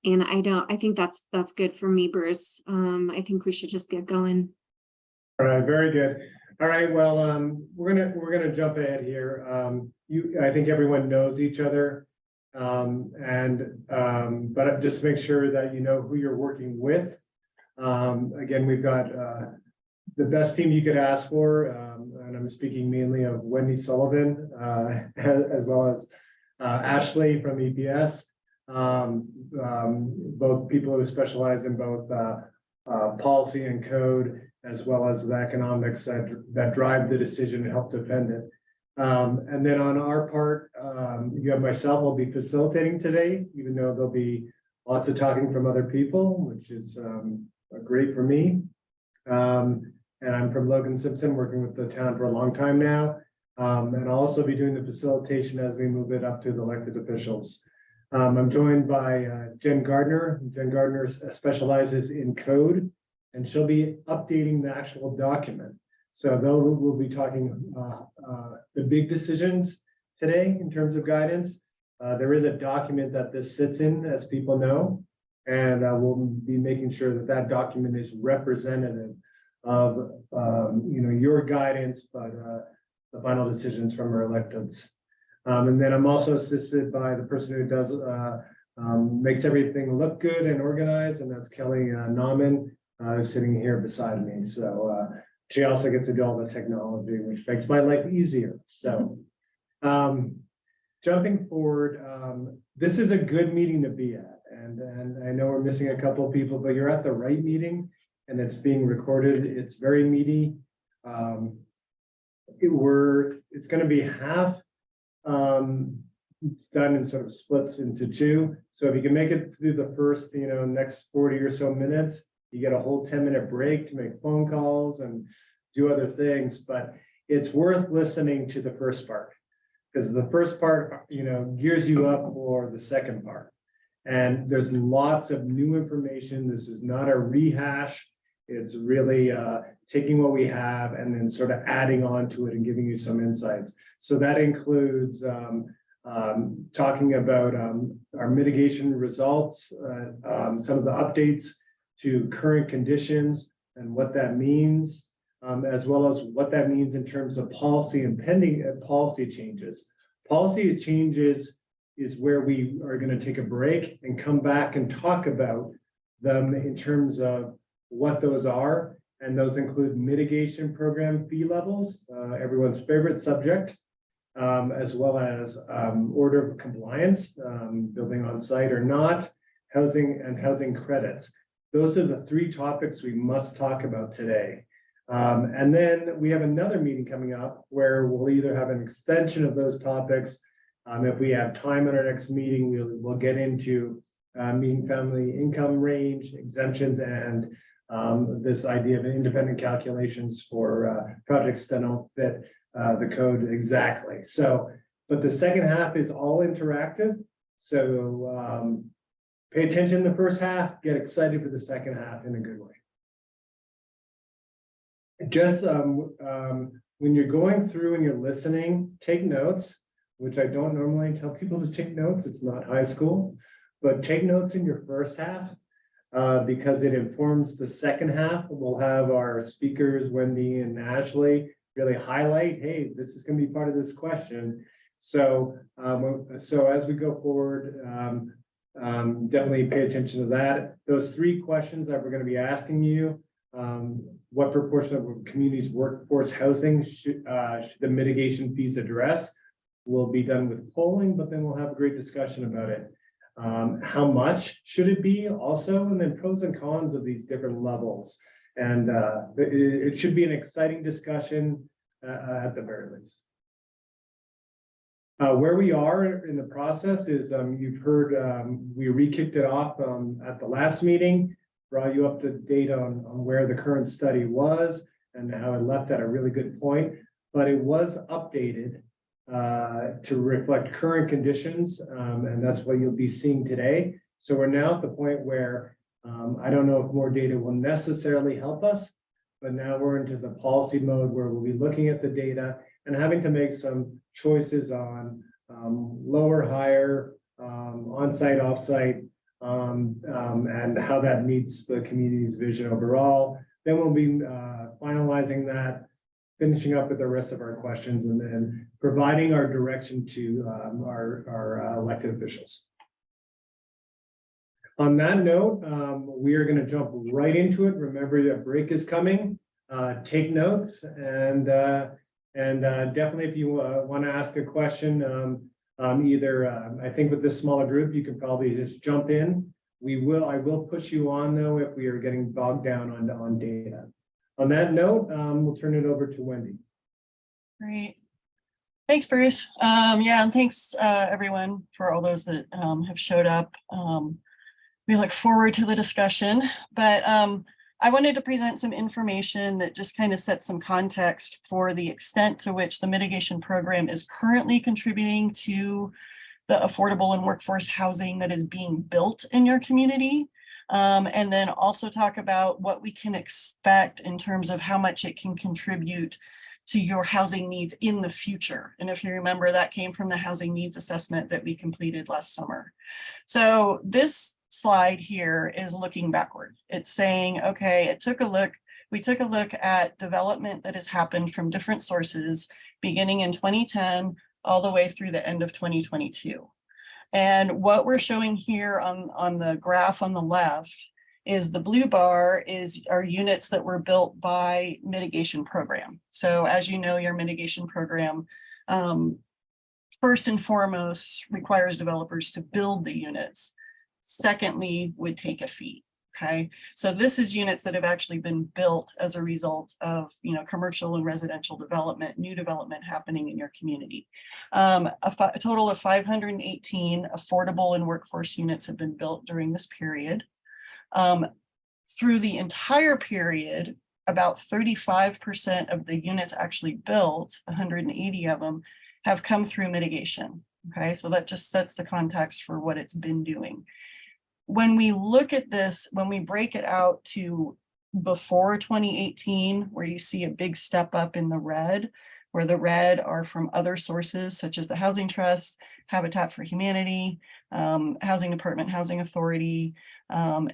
And I think that's good for me, Bruce. I think we should just get going. All right, very good. All right, well, we're gonna jump ahead here. I think everyone knows each other. But just make sure that you know who you're working with. Again, we've got the best team you could ask for, and I'm speaking mainly of Wendy Sullivan, as well as Ashley from EPS. Both people who specialize in both policy and code, as well as the economics that drive the decision and help defend it. And then on our part, you have myself. I'll be facilitating today, even though there'll be lots of talking from other people, which is great for me. And I'm from Logan Simpson, working with the town for a long time now. And I'll also be doing the facilitation as we move it up to the elected officials. I'm joined by Jen Gardner. Jen Gardner specializes in code, and she'll be updating the actual document. So we'll be talking the big decisions today in terms of guidance. There is a document that this sits in, as people know, and we'll be making sure that that document is representative of your guidance, but the final decisions from our electeds. And then I'm also assisted by the person who does makes everything look good and organized, and that's Kelly Nauman, who's sitting here beside me. So she also gets to do all the technology, which makes my life easier. So jumping forward, this is a good meeting to be at. And I know we're missing a couple of people, but you're at the right meeting, and it's being recorded. It's very meaty. It's going to be half. It's done in sort of splits into two. So if you can make it through the first, next 40 or so minutes, you get a whole 10-minute break to make phone calls and do other things. But it's worth listening to the first part, because the first part, gears you up for the second part. And there's lots of new information. This is not a rehash. It's really taking what we have and then sort of adding on to it and giving you some insights. So that includes talking about our mitigation results, some of the updates to current conditions and what that means, as well as what that means in terms of policy and pending policy changes. Policy changes is where we are going to take a break and come back and talk about them in terms of what those are. And those include mitigation program fee levels, everyone's favorite subject, as well as order of compliance, building on site or not, housing and housing credits. Those are the three topics we must talk about today. And then we have another meeting coming up where we'll either have an extension of those topics. If we have time in our next meeting, we'll get into median family income range, exemptions, and this idea of independent calculations for projects that don't fit the code exactly. So, but the second half is all interactive. So pay attention to the first half, get excited for the second half in a good way. Just when you're going through and you're listening, take notes, which I don't normally tell people to take notes. It's not high school, but take notes in your first half. Because it informs the second half. We'll have our speakers, Wendy and Ashley, really highlight, hey, this is going to be part of this question. So, so as we go forward, definitely pay attention to that. Those three questions that we're going to be asking you, what proportion of the community's workforce housing should the mitigation fees address, will be done with polling, but then we'll have a great discussion about it. How much should it be also, and then pros and cons of these different levels. And it should be an exciting discussion at the very least. Where we are in the process is you've heard we re-kicked it off at the last meeting, brought you up to date on where the current study was and how it left at a really good point, but it was updated to reflect current conditions, and that's what you'll be seeing today. So we're now at the point where I don't know if more data will necessarily help us, but now we're into the policy mode where we'll be looking at the data and having to make some choices on lower, higher, on-site, off-site, and how that meets the community's vision overall. Then we'll be finalizing that, finishing up with the rest of our questions, and then providing our direction to our elected officials. On that note, we are going to jump right into it. Remember that break is coming. Take notes, and definitely if you want to ask a question, either I think with this smaller group, you can probably just jump in. I will push you on though if we are getting bogged down on data. On that note, we'll turn it over to Wendy. Great. Thanks, Bruce. Yeah, and thanks everyone for all those that have showed up. We look forward to the discussion, but I wanted to present some information that just kind of sets some context for the extent to which the mitigation program is currently contributing to the affordable and workforce housing that is being built in your community. And then also talk about what we can expect in terms of how much it can contribute to your housing needs in the future. And if you remember, that came from the housing needs assessment that we completed last summer. So this slide here is looking backward. It's saying, okay, we took a look at development that has happened from different sources beginning in 2010 all the way through the end of 2022. And what we're showing here on the graph on the left is the blue bar are units that were built by mitigation program. So as you know, your mitigation program first and foremost requires developers to build the units. Secondly, would take a fee. Okay, so this is units that have actually been built as a result of commercial and residential development, new development happening in your community. A total of 518 affordable and workforce units have been built during this period. Through the entire period, about 35% of the units actually built, 180 of them, have come through mitigation. Okay, so that just sets the context for what it's been doing. When we look at this, when we break it out to before 2018, where you see a big step up in the red, where the red are from other sources such as the Housing Trust, Habitat for Humanity, Housing Department, Housing Authority,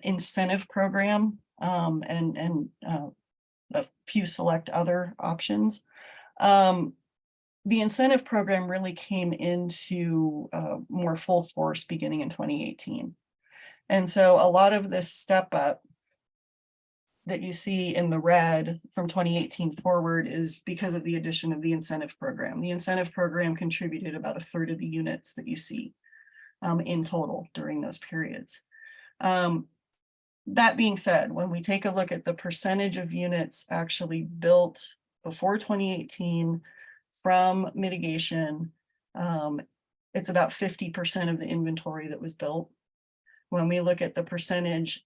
incentive program, and a few select other options. The incentive program really came into more full force beginning in 2018. And so a lot of this step up that you see in the red from 2018 forward is because of the addition of the incentive program. The incentive program contributed about a third of the units that you see in total during those periods. That being said, when we take a look at the percentage of units actually built before 2018 from mitigation, it's about 50% of the inventory that was built. When we look at the percentage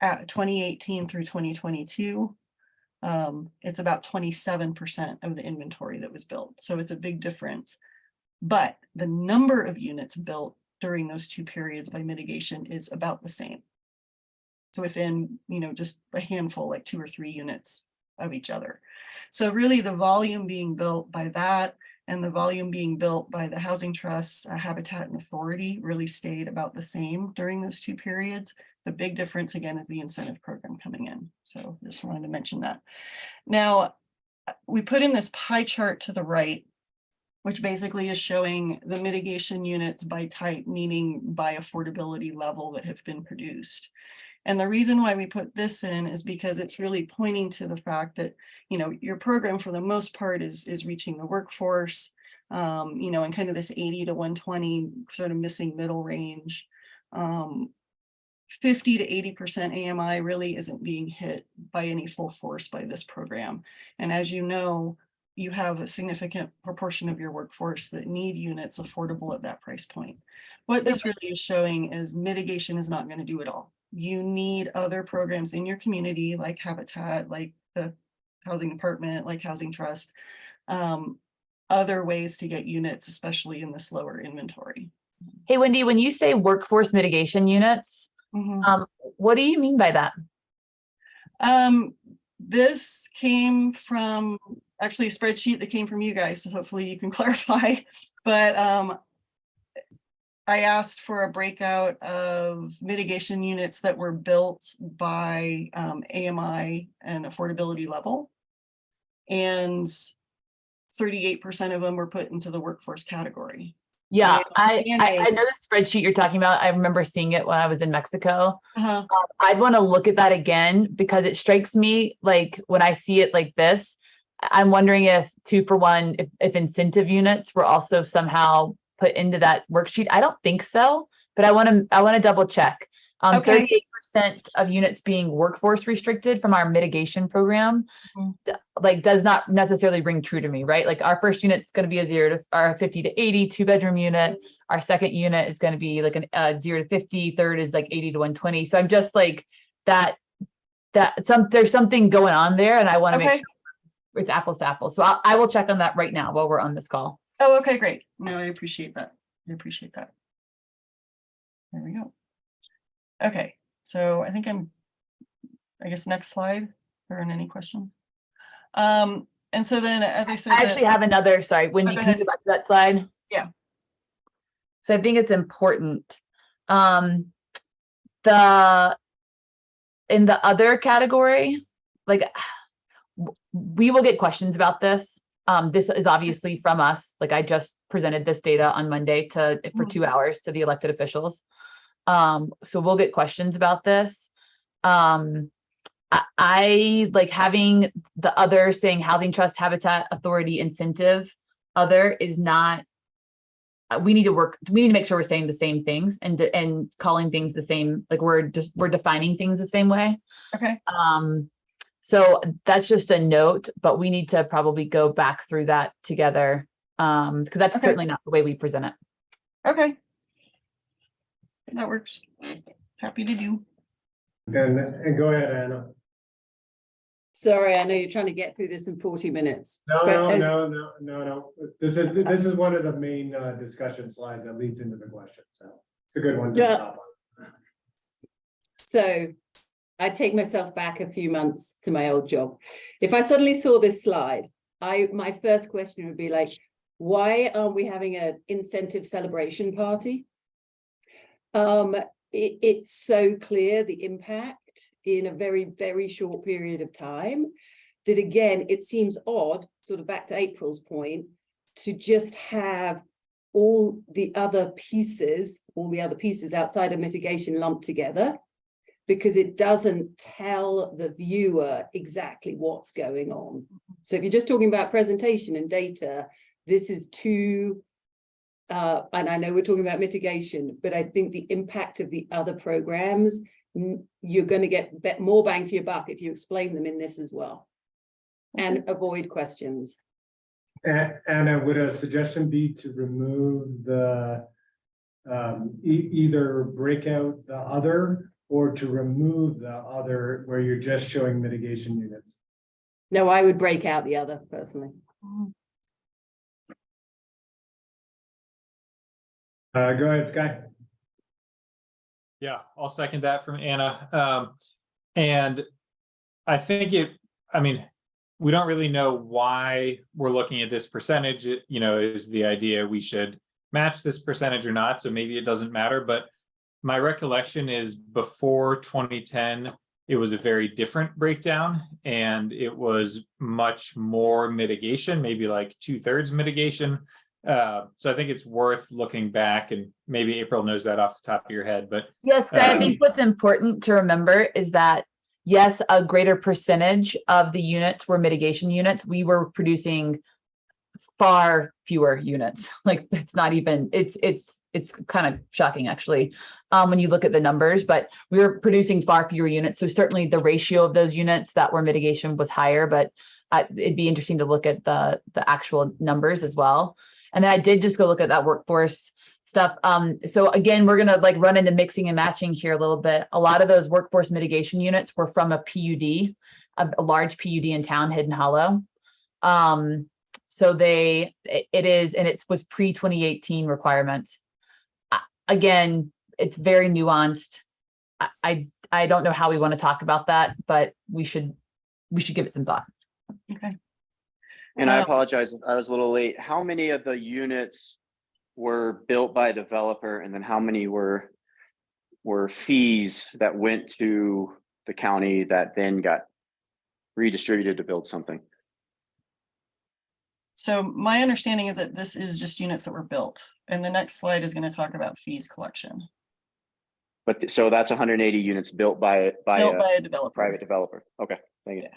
at 2018 through 2022, it's about 27% of the inventory that was built. So it's a big difference. But the number of units built during those two periods by mitigation is about the same. So within, just a handful, like 2 or 3 units of each other. So really the volume being built by that and the volume being built by the Housing Trust, Habitat and Authority really stayed about the same during those two periods. The big difference again is the incentive program coming in. So just wanted to mention that. Now, we put in this pie chart to the right, which basically is showing the mitigation units by type, meaning by affordability level that have been produced. And the reason why we put this in is because it's really pointing to the fact that, your program for the most part is reaching the workforce, in kind of this 80 to 120 sort of missing middle range. 50 to 80% AMI really isn't being hit by any full force by this program. And as you know, you have a significant proportion of your workforce that need units affordable at that price point. What this really is showing is mitigation is not going to do it all. You need other programs in your community like Habitat, like the Housing Department, like Housing Trust, other ways to get units, especially in this lower inventory. Hey, Wendy, when you say workforce mitigation units, what do you mean by that? This came from actually a spreadsheet that came from you guys, so hopefully you can clarify. But I asked for a breakout of mitigation units that were built by AMI and affordability level. And 38% of them were put into the workforce category. Yeah, So I know the spreadsheet you're talking about. I remember seeing it when I was in Mexico. Uh-huh. I'd want to look at that again because it strikes me like when I see it like this, I'm wondering if 2-for-1, if incentive units were also somehow put into that worksheet. I don't think so, but I want to double check. Okay. 38% of units being workforce restricted from our mitigation program, like does not necessarily ring true to me, right? Like our first unit is going to be a 0 to our 50 to 80 2-bedroom unit. Our second unit is going to be like a 0 to 50. Third is like 80 to 120. So I'm just like there's something going on there, and I want to make sure it's apples to apples. So I will check on that right now while we're on this call. Oh, okay, great. No, I appreciate that. I appreciate that. There we go. Okay, so I guess next slide, or in any question. And so then, as I said, I actually have another, sorry, Wendy, can you go back to that slide? Yeah. So I think it's important. In the other category, like we will get questions about this. This is obviously from us. Like I just presented this data on Monday for 2 hours to the elected officials. So we'll get questions about this. I like having the other saying housing trust, habitat, authority, incentive, other is not, we need to make sure we're saying the same things and calling things the same, like we're defining things the same way. Okay. So that's just a note, but we need to probably go back through that together. Because that's certainly not the way we present it. Okay. That works. Happy to do. And go ahead, Anna. Sorry, I know you're trying to get through this in 40 minutes. No. This is one of the main discussion slides that leads into the question. So it's a good one to stop on. So I take myself back a few months to my old job. If I suddenly saw this slide, my first question would be like, why aren't we having an incentive celebration party? It's so clear the impact in a very, very short period of time that, again, it seems odd, sort of back to April's point, to just have all the other pieces outside of mitigation lumped together, because it doesn't tell the viewer exactly what's going on. So if you're just talking about presentation and data, this is too, and I know we're talking about mitigation, but I think the impact of the other programs, you're going to get more bang for your buck if you explain them in this as well, and avoid questions. And would a suggestion be to remove the either break out the other, or to remove the other where you're just showing mitigation units? No, I would break out the other personally. Go ahead, Sky. Yeah, I'll second that from Anna. And I think we don't really know why we're looking at this percentage. Is the idea we should match this percentage or not? So maybe it doesn't matter. But my recollection is before 2010, it was a very different breakdown, and it was much more mitigation, maybe like 2/3 mitigation. So I think it's worth looking back, and maybe April knows that off the top of your head, but yes, I think what's important to remember is that yes, a greater percentage of the units were mitigation units. We were producing far fewer units. Like it's not even, it's kind of shocking actually, when you look at the numbers, but we were producing far fewer units. So certainly the ratio of those units that were mitigation was higher, but it'd be interesting to look at the actual numbers as well. And then I did just go look at that workforce stuff. So again, we're gonna like run into mixing and matching here a little bit. A lot of those workforce mitigation units were from a PUD, a large PUD in town, Hidden Hollow. So it was pre-2018 requirements. Again, it's very nuanced. I don't know how we want to talk about that, but we should give it some thought. Okay. And I apologize, I was a little late. How many of the units were built by a developer, and then how many were fees that went to the county that then got redistributed to build something? So my understanding is that this is just units that were built, and the next slide is going to talk about fees collection. But so that's 180 units built by Built a by a developer. private developer. Okay, thank you.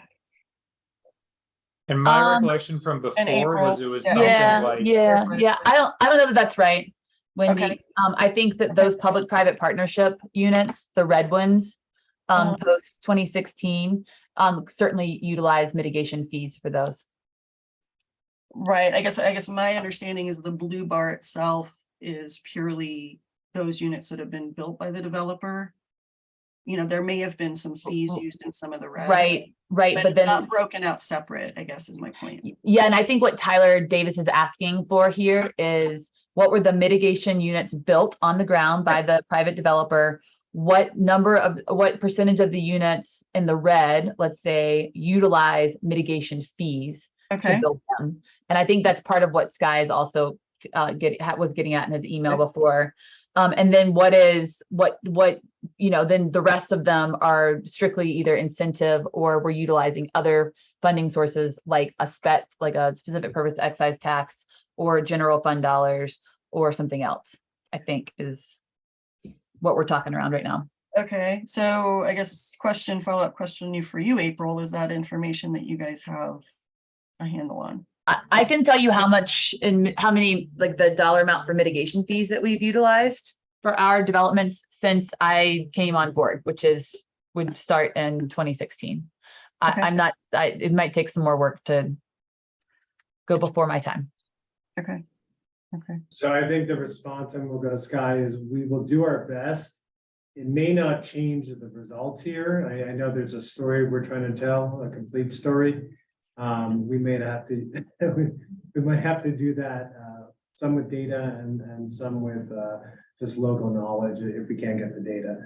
And my Um, recollection from before April, was it was yeah. something Yeah, like, yeah. I don't know that that's right, Wendy. Okay. I think that those public-private partnership units, the red ones, post 2016, certainly utilize mitigation fees for those. Right. I guess my understanding is the blue bar itself is purely those units that have been built by the developer. You know, there may have been some fees used in some of the red. Right, But but it's then, not broken out separate, I guess is my point. yeah, and I think what Tyler Davis is asking for here is what were the mitigation units built on the ground by the private developer? What percentage of the units in the red, let's say, utilize mitigation fees to Okay. build them? And I think that's part of what Sky is also was getting at in his email before. And then then the rest of them are strictly either incentive or we're utilizing other funding sources like a specific purpose excise tax or general fund dollars or something else, I think is what we're talking around right now. Okay. So I guess follow-up question for you, April, is that information that you guys have a handle on? I can tell you how many, like the dollar amount for mitigation fees that we've utilized for our developments since I came on board, which would start in 2016. Okay. It might take some more work to go before my time. Okay. Okay. So I think the response, and we'll go to Sky, is we will do our best. It may not change the results here. I know there's a story we're trying to tell, a complete story. We may have to, we might have to do that, some with data and some with just local knowledge if we can't get the data.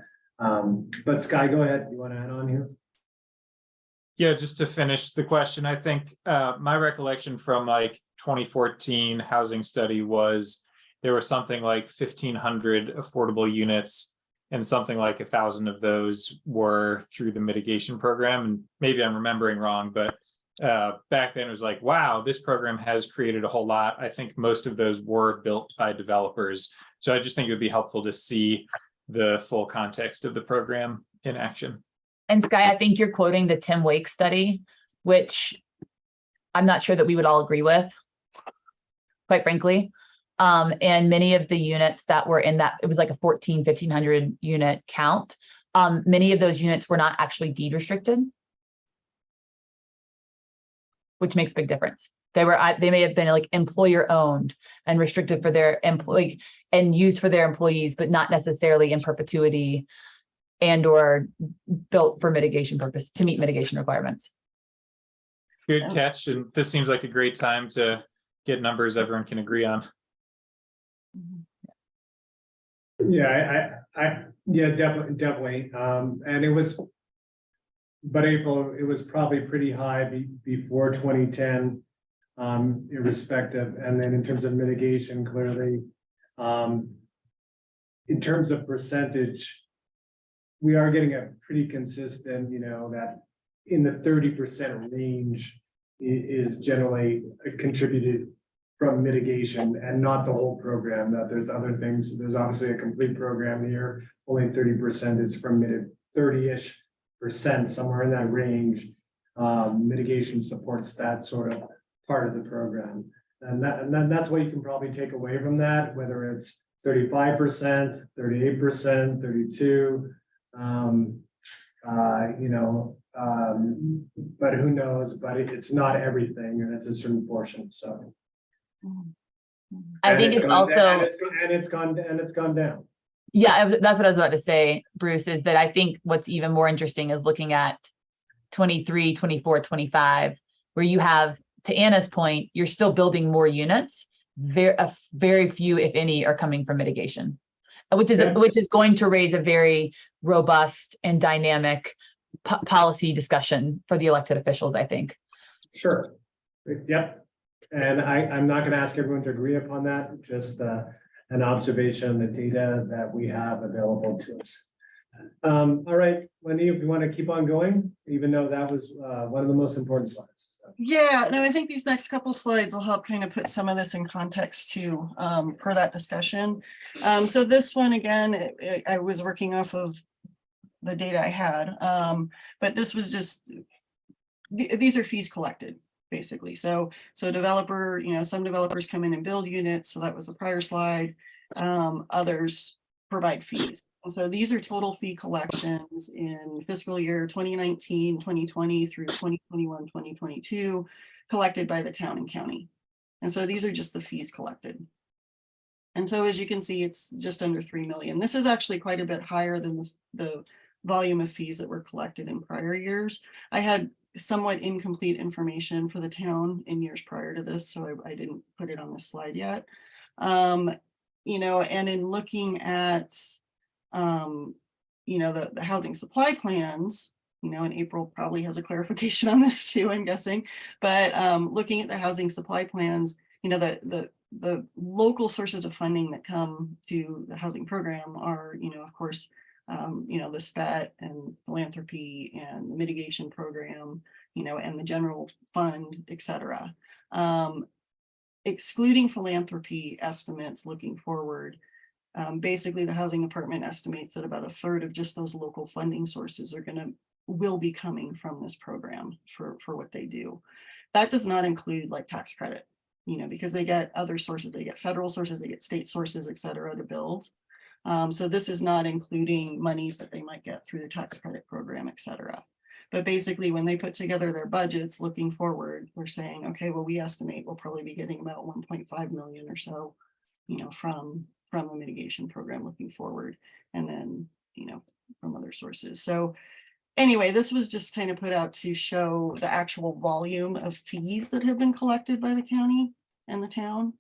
But Sky, go ahead. You want to add on here? yeah, just to finish the question, I think my recollection from like 2014 housing study was there was something like 1,500 affordable units and something like 1,000 of those were through the mitigation program. And maybe I'm remembering wrong, but back then it was like, wow, this program has created a whole lot. I think most of those were built by developers. So I just think it would be helpful to see the full context of the program in action. And Sky, I think you're quoting the Tim Wake study, which I'm not sure that we would all agree with, quite frankly. And many of the units that were in that, it was like a 1,500 unit count. Many of those units were not actually deed restricted, which makes a big difference. They may have been like employer owned and restricted for their employee and used for their employees, but not necessarily in perpetuity and or built for mitigation purpose to meet mitigation requirements. Good catch. And this seems like a great time to get numbers everyone can agree on. Yeah, yeah, definitely. And it was, but April, it was probably pretty high before 2010, irrespective. And then in terms of mitigation, clearly, in terms of percentage, we are getting a pretty consistent, that in the 30% range is generally contributed from mitigation and not the whole program, that there's other things. There's obviously a complete program here. Only 30% is from 30-ish%, somewhere in that range. Mitigation supports that sort of part of the program. And that's what you can probably take away from that, whether it's 35%, 38%, 32%. But who knows, but it's not everything, and it's a certain portion, so. I think it's also, it's gone down. yeah, that's what I was about to say, Bruce, is that I think what's even more interesting is looking at 23, 24, 25, where you have, to Anna's point, you're still building more units. Very few, if any, are coming from mitigation, which is going to raise a very robust and dynamic policy discussion for the elected officials, I think. Sure. Yep. And I'm not going to ask everyone to agree upon that. Just an observation on the data that we have available to us. All right, Wendy, if you want to keep on going, even though that was one of the most important slides. So. Yeah, no, I think these next couple slides will help kind of put some of this in context too, for that discussion. So this one, again, I was working off of the data I had, but this was just, these are fees collected, basically. So developer, some developers come in and build units, so that was the prior slide. Others provide fees. And so these are total fee collections in fiscal year 2019, 2020 through 2021, 2022, collected by the town and county. And so these are just the fees collected. And so as you can see, it's just under 3 million. This is actually quite a bit higher than the volume of fees that were collected in prior years. I had somewhat incomplete information for the town in years prior to this, so I didn't put it on this slide yet. And in looking at the housing supply plans, and April probably has a clarification on this too, I'm guessing, but looking at the housing supply plans, the local sources of funding that come to the housing program are, of course, the SPET and philanthropy and the mitigation program, and the general fund, et cetera. Excluding philanthropy estimates looking forward, basically the housing department estimates that about a third of just those local funding sources will be coming from this program for what they do. That does not include like tax credit, because they get other sources, they get federal sources, they get state sources, et cetera, to build. So this is not including monies that they might get through the tax credit program, et cetera. But basically, when they put together their budgets looking forward, they're saying, okay, well, we estimate we'll probably be getting about 1.5 million or so, from a mitigation program looking forward, and then, from other sources. So anyway, this was just kind of put out to show the actual volume of fees that have been collected by the county and the town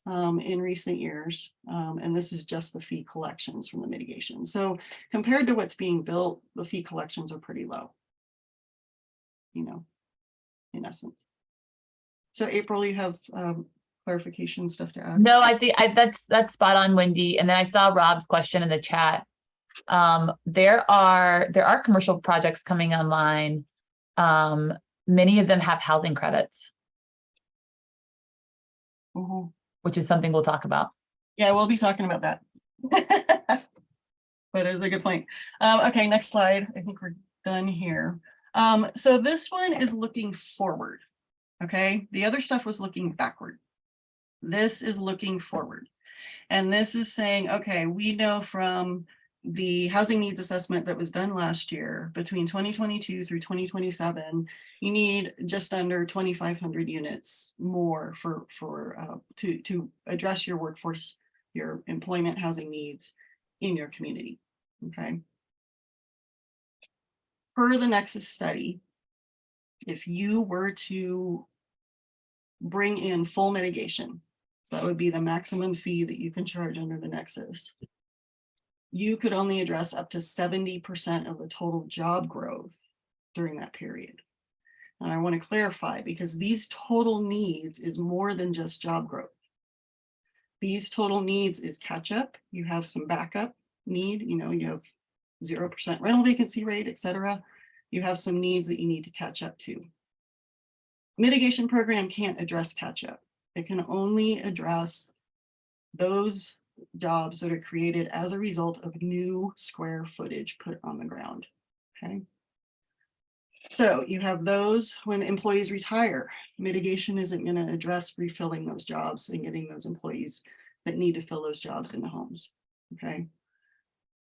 in recent years. And this is just the fee collections from the mitigation. So compared to what's being built, the fee collections are pretty low, in essence. So April, you have clarification stuff to add? No, I think that's spot on, Wendy. And then I saw Rob's question in the chat. There are commercial projects coming online. Many of them have housing credits, which is something we'll talk about. Yeah, we'll be talking about that. But it's a good point. Okay, next slide. I think we're done here. So this one is looking forward. Okay, the other stuff was looking backward. This is looking forward. And this is saying, okay, we know from the housing needs assessment that was done last year, between 2022 through 2027, you need just under 2,500 units more to address your workforce, your employment housing needs in your community. Okay. Per the Nexus study, if you were to bring in full mitigation, so that would be the maximum fee that you can charge under the Nexus, you could only address up to 70% of the total job growth during that period. And I want to clarify, because these total needs is more than just job growth. These total needs is catch up. You have some backup need, you have 0% rental vacancy rate, et cetera. You have some needs that you need to catch up to. Mitigation program can't address catch up. It can only address those jobs that are created as a result of new square footage put on the ground. Okay. So you have those when employees retire. Mitigation isn't going to address refilling those jobs and getting those employees that need to fill those jobs into homes. Okay.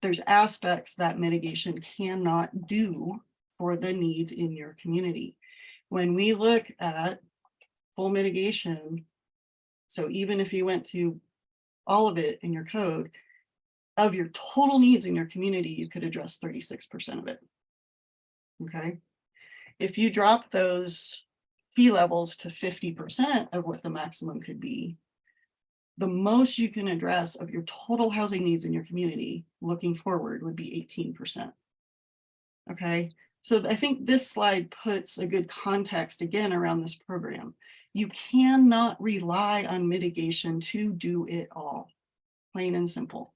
There's aspects that mitigation cannot do for the needs in your community. When we look at full mitigation, so even if you went to all of it in your code, of your total needs in your community, you could address 36% of it. Okay. If you drop those fee levels to 50% of what the maximum could be, the most you can address of your total housing needs in your community looking forward would be 18%. Okay. So I think this slide puts a good context again around this program. You cannot rely on mitigation to do it all. plain and simple.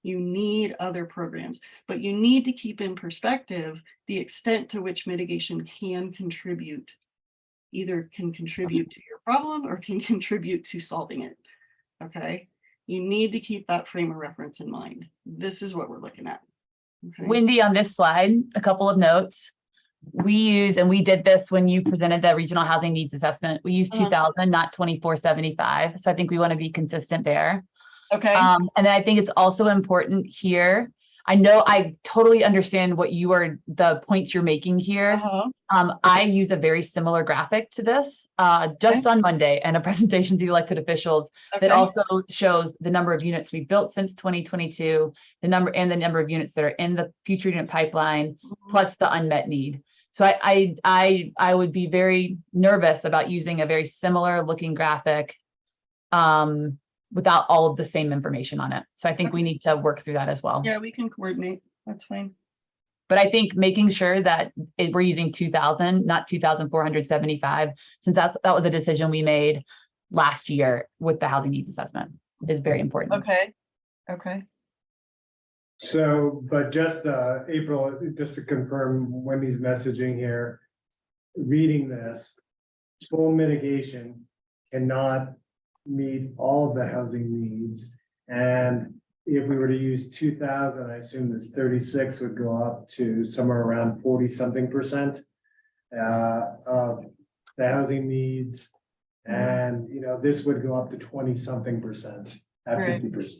You need other programs, but you need to keep in perspective the extent to which mitigation can contribute. Either can contribute to your problem or can contribute to solving it. Okay, you need to keep that frame of reference in mind. This is what we're looking at. Okay. Wendy, on this slide, a couple of notes. We use, and we did this when you presented the regional housing needs assessment, we use 2000, not 2475. So I think we want to be consistent there. Okay. And then I think it's also important here. I know I totally understand what the points you're making here. I use a very similar graphic to this just on Monday, and a presentation to the elected officials that also shows the number of units we built since 2022, the number of units that are in the future unit pipeline, plus the unmet need. So I would be very nervous about using a very similar looking graphic without all of the same information on it. So I think we need to work through that as well. Yeah, we can coordinate. That's fine. But I think making sure that we're using 2000, not 2475, since that was a decision we made last year with the housing needs assessment, is very important. Okay. Okay. So, but just April, just to confirm Wendy's messaging here, reading this, full mitigation cannot meet all of the housing needs. And if we were to use 2000, I assume this 36 would go up to somewhere around 40-something% of the housing needs. And, this would go up to 20-something% at 50%.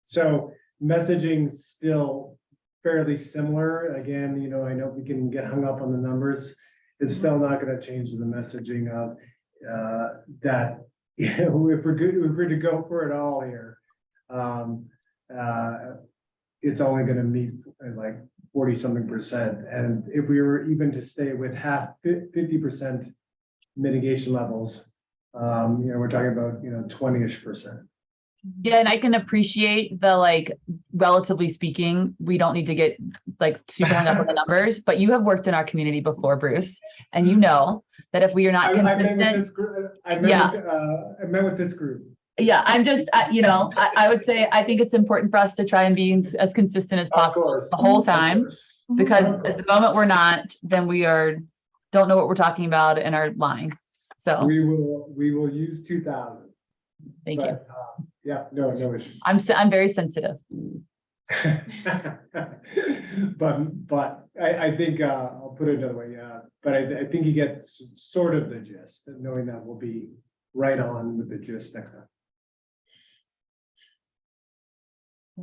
So messaging still fairly similar. Again, I know we can get hung up on the numbers. It's still not going to change the messaging of that. If we're to go for it all here, it's only going to meet like 40-something%. And if we were even to stay with 50% mitigation levels, we're talking about 20-ish%. Yeah, and I can appreciate the relatively speaking, we don't need to get super hung up on the numbers, but you have worked in our community before, Bruce, and you know that if we are not consistent, I met with this group. I met with this group. Yeah, I'm just, I would say, I think it's important for us to try and be as consistent as possible the whole time, because at the moment we're not, then we don't know what we're talking about and are lying. So we will use 2000. Thank you. Yeah, no issues. I'm very sensitive. but I think I'll put it another way. But I think you get sort of the gist, knowing that we'll be right on with the gist next time.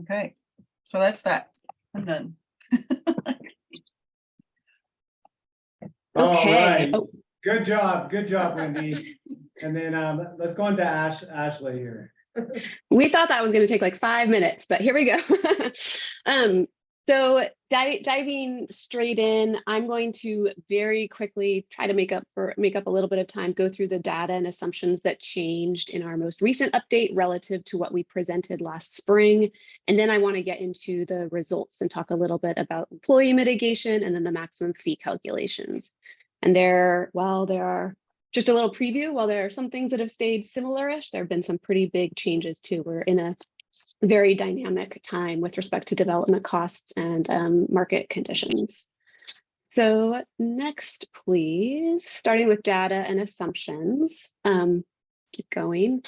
Okay, so that's that. I'm done. All Okay. right. Good job, Wendy. And then let's go on to Ashley here. We thought that was going to take like 5 minutes, but here we go. So diving straight in, I'm going to very quickly try to make up a little bit of time, go through the data and assumptions that changed in our most recent update relative to what we presented last spring. And then I want to get into the results and talk a little bit about employee mitigation and then the maximum fee calculations. And while there are just a little preview, while there are some things that have stayed similar-ish, there have been some pretty big changes too. We're in a very dynamic time with respect to development costs and market conditions. So next, please, starting with data and assumptions. Keep going.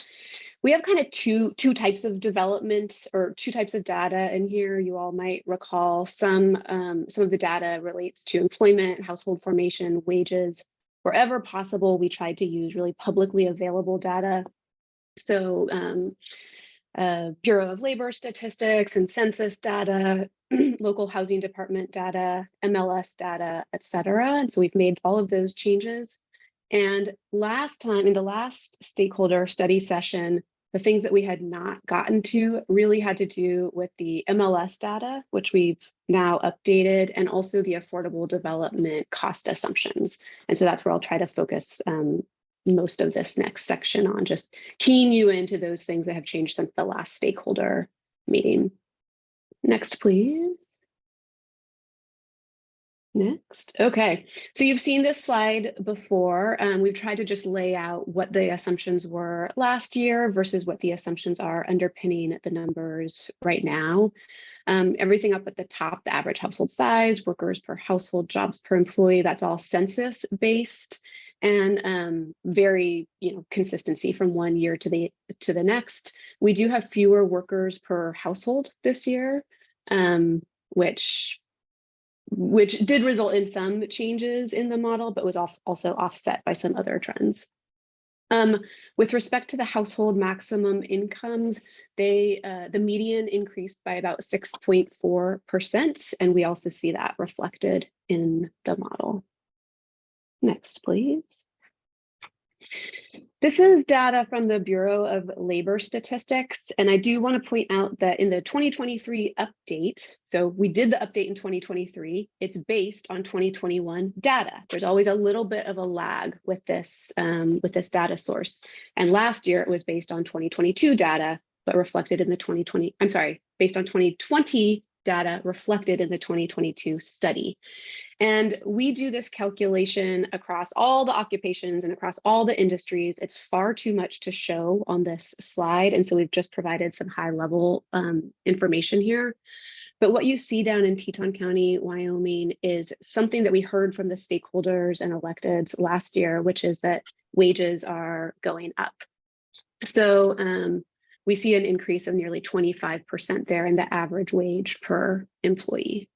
We have kind of two types of development or two types of data in here. You all might recall some of the data relates to employment, household formation, wages. Wherever possible, we tried to use really publicly available data. So Bureau of Labor statistics and census data, local housing department data, MLS data, et cetera. And so we've made all of those changes. And last time, in the last stakeholder study session, the things that we had not gotten to really had to do with the MLS data, which we've now updated, and also the affordable development cost assumptions. And so that's where I'll try to focus most of this next section on, just keying you into those things that have changed since the last stakeholder meeting. Next, please. Next. Okay, so you've seen this slide before. We've tried to just lay out what the assumptions were last year versus what the assumptions are underpinning the numbers right now. Everything up at the top, the average household size, workers per household, jobs per employee, that's all census based, and very, consistency from one year to the next. We do have fewer workers per household this year, which did result in some changes in the model, but was also offset by some other trends. With respect to the household maximum incomes, the median increased by about 6.4%, and we also see that reflected in the model. Next, please. This is data from the Bureau of Labor Statistics, and I do want to point out that in the 2023 update, so we did the update in 2023, it's based on 2021 data. There's always a little bit of a lag with this data source. And last year it was based on 2022 data, but reflected in the based on 2020 data reflected in the 2022 study. And we do this calculation across all the occupations and across all the industries. It's far too much to show on this slide. And so we've just provided some high level information here. But what you see down in Teton County, Wyoming, is something that we heard from the stakeholders and electeds last year, which is that wages are going up. So we see an increase of nearly 25% there in the average wage per employee.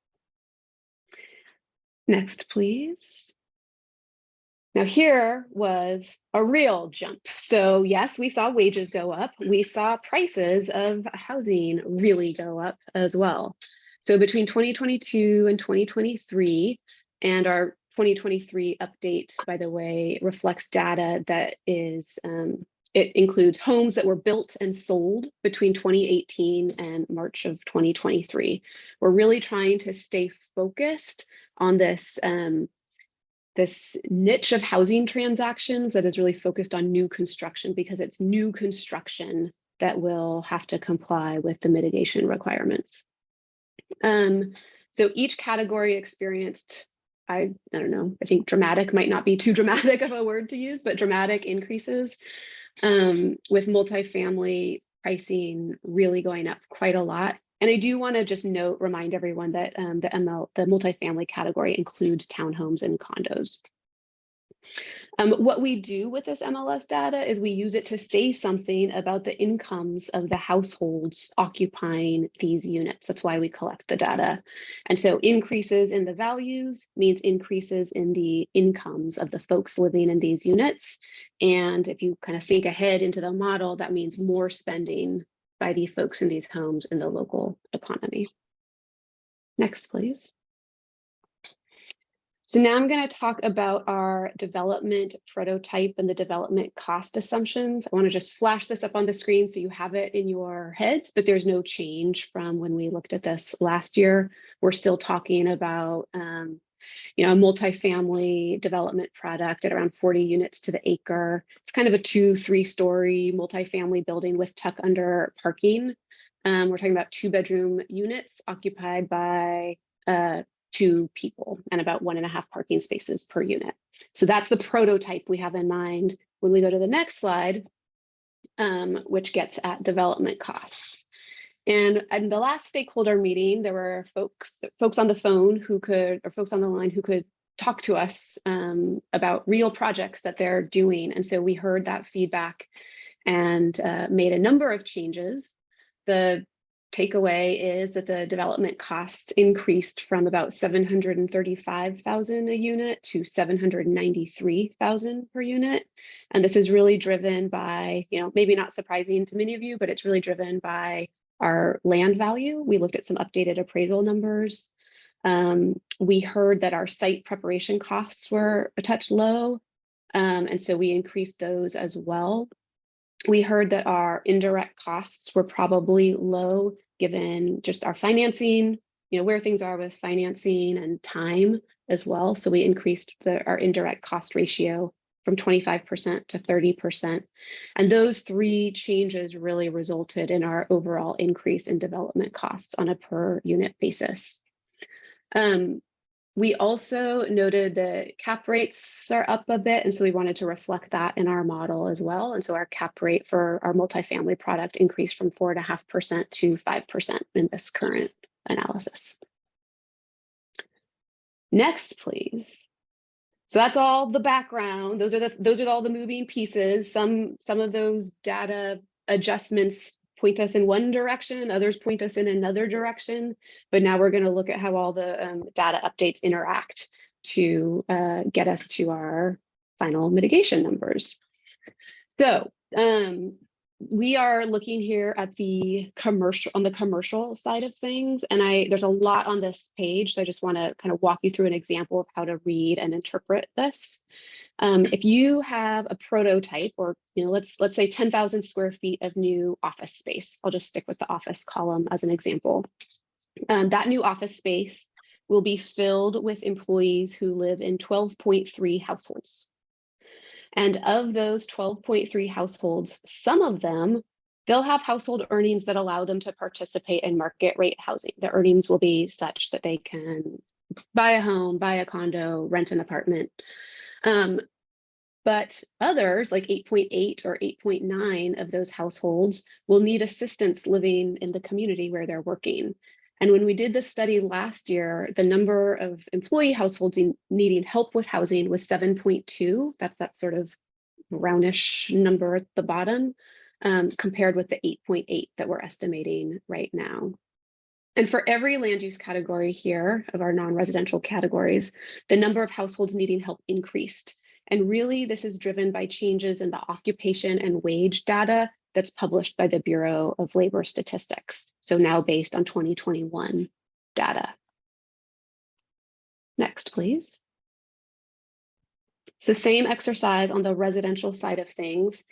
Next, please. Now here was a real jump. So yes, we saw wages go up. We saw prices of housing really go up as well. So between 2022 and 2023, and our 2023 update, by the way, reflects data that is, it includes homes that were built and sold between 2018 and March of 2023. We're really trying to stay focused on this this niche of housing transactions that is really focused on new construction, because it's new construction that will have to comply with the mitigation requirements. So each category experienced, I don't know, I think dramatic might not be too dramatic of a word to use, but dramatic increases, with multifamily pricing really going up quite a lot. And I do want to just remind everyone that the multifamily category includes townhomes and condos. What we do with this MLS data is we use it to say something about the incomes of the households occupying these units. That's why we collect the data. And so increases in the values means increases in the incomes of the folks living in these units. And if you kind of think ahead into the model, that means more spending by the folks in these homes in the local economy. Next, please. So now I'm going to talk about our development prototype and the development cost assumptions. I want to just flash this up on the screen so you have it in your heads, but there's no change from when we looked at this last year. We're still talking about a multifamily development product at around 40 units to the acre. It's kind of a 2-3 story multifamily building with tuck under parking. We're talking about 2-bedroom units occupied by 2 people and about 1.5 parking spaces per unit. So that's the prototype we have in mind when we go to the next slide, which gets at development costs. And in the last stakeholder meeting, there were folks on the phone folks on the line who could talk to us about real projects that they're doing. And so we heard that feedback and made a number of changes. The takeaway is that the development costs increased from about $735,000 a unit to $793,000 per unit. And this is really driven by, maybe not surprising to many of you, but it's really driven by our land value. We looked at some updated appraisal numbers. We heard that our site preparation costs were a touch low, and so we increased those as well. We heard that our indirect costs were probably low given just our financing, where things are with financing and time as well. So we increased our indirect cost ratio from 25% to 30%. And those 3 changes really resulted in our overall increase in development costs on a per unit basis. We also noted that cap rates are up a bit, and so we wanted to reflect that in our model as well. And so our cap rate for our multifamily product increased from 4.5% to 5% in this current analysis. Next, please. So that's all the background. Those are all the moving pieces. Some of those data adjustments point us in one direction, others point us in another direction. But now we're going to look at how all the data updates interact to get us to our final mitigation numbers. So we are looking here at the commercial side of things, and there's a lot on this page, so I just want to kind of walk you through an example of how to read and interpret this. If you have a prototype, or let's say 10,000 square feet of new office space, I'll just stick with the office column as an example. That new office space will be filled with employees who live in 12.3 households. And of those 12.3 households, some of them, they'll have household earnings that allow them to participate in market rate housing. The earnings will be such that they can buy a home, buy a condo, rent an apartment. But others, like 8.8 or 8.9 of those households, will need assistance living in the community where they're working. And when we did this study last year, the number of employee households needing help with housing was 7.2. That's that sort of roundish number at the bottom, compared with the 8.8 that we're estimating right now. And for every land use category here of our non-residential categories, the number of households needing help increased. And really, this is driven by changes in the occupation and wage data that's published by the Bureau of Labor Statistics. So now based on 2021 data. Next, please. So same exercise on the residential side of things.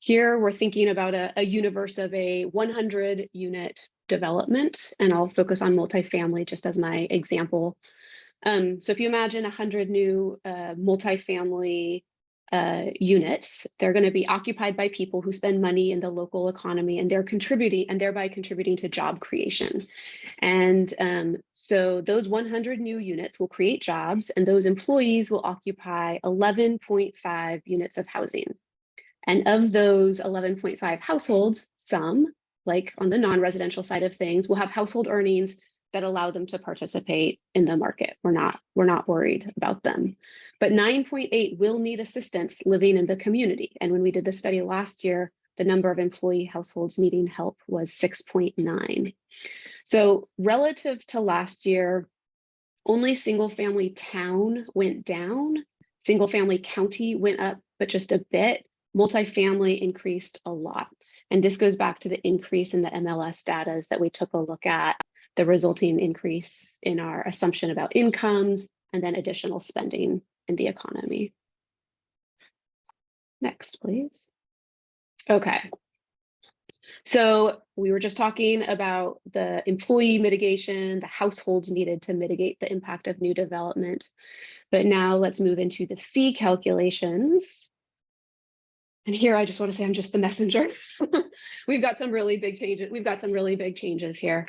Here, we're thinking about a universe of a 100 unit development, and I'll focus on multifamily just as my example. So if you imagine 100 new multifamily units, they're going to be occupied by people who spend money in the local economy, and they're contributing, and thereby contributing to job creation. And so those 100 new units will create jobs, and those employees will occupy 11.5 units of housing. And of those 11.5 households, some, like on the non-residential side of things, will have household earnings that allow them to participate in the market. We're not worried about them. But 9.8 will need assistance living in the community. And when we did the study last year, the number of employee households needing help was 6.9. So relative to last year, only single family town went down, single family county went up, but just a bit. Multifamily increased a lot. And this goes back to the increase in the MLS data that we took a look at, the resulting increase in our assumption about incomes, and then additional spending in the economy. Next, please. Okay. So we were just talking about the employee mitigation, the households needed to mitigate the impact of new development. But now let's move into the fee calculations. And here I just want to say I'm just the messenger. We've got some really big changes here.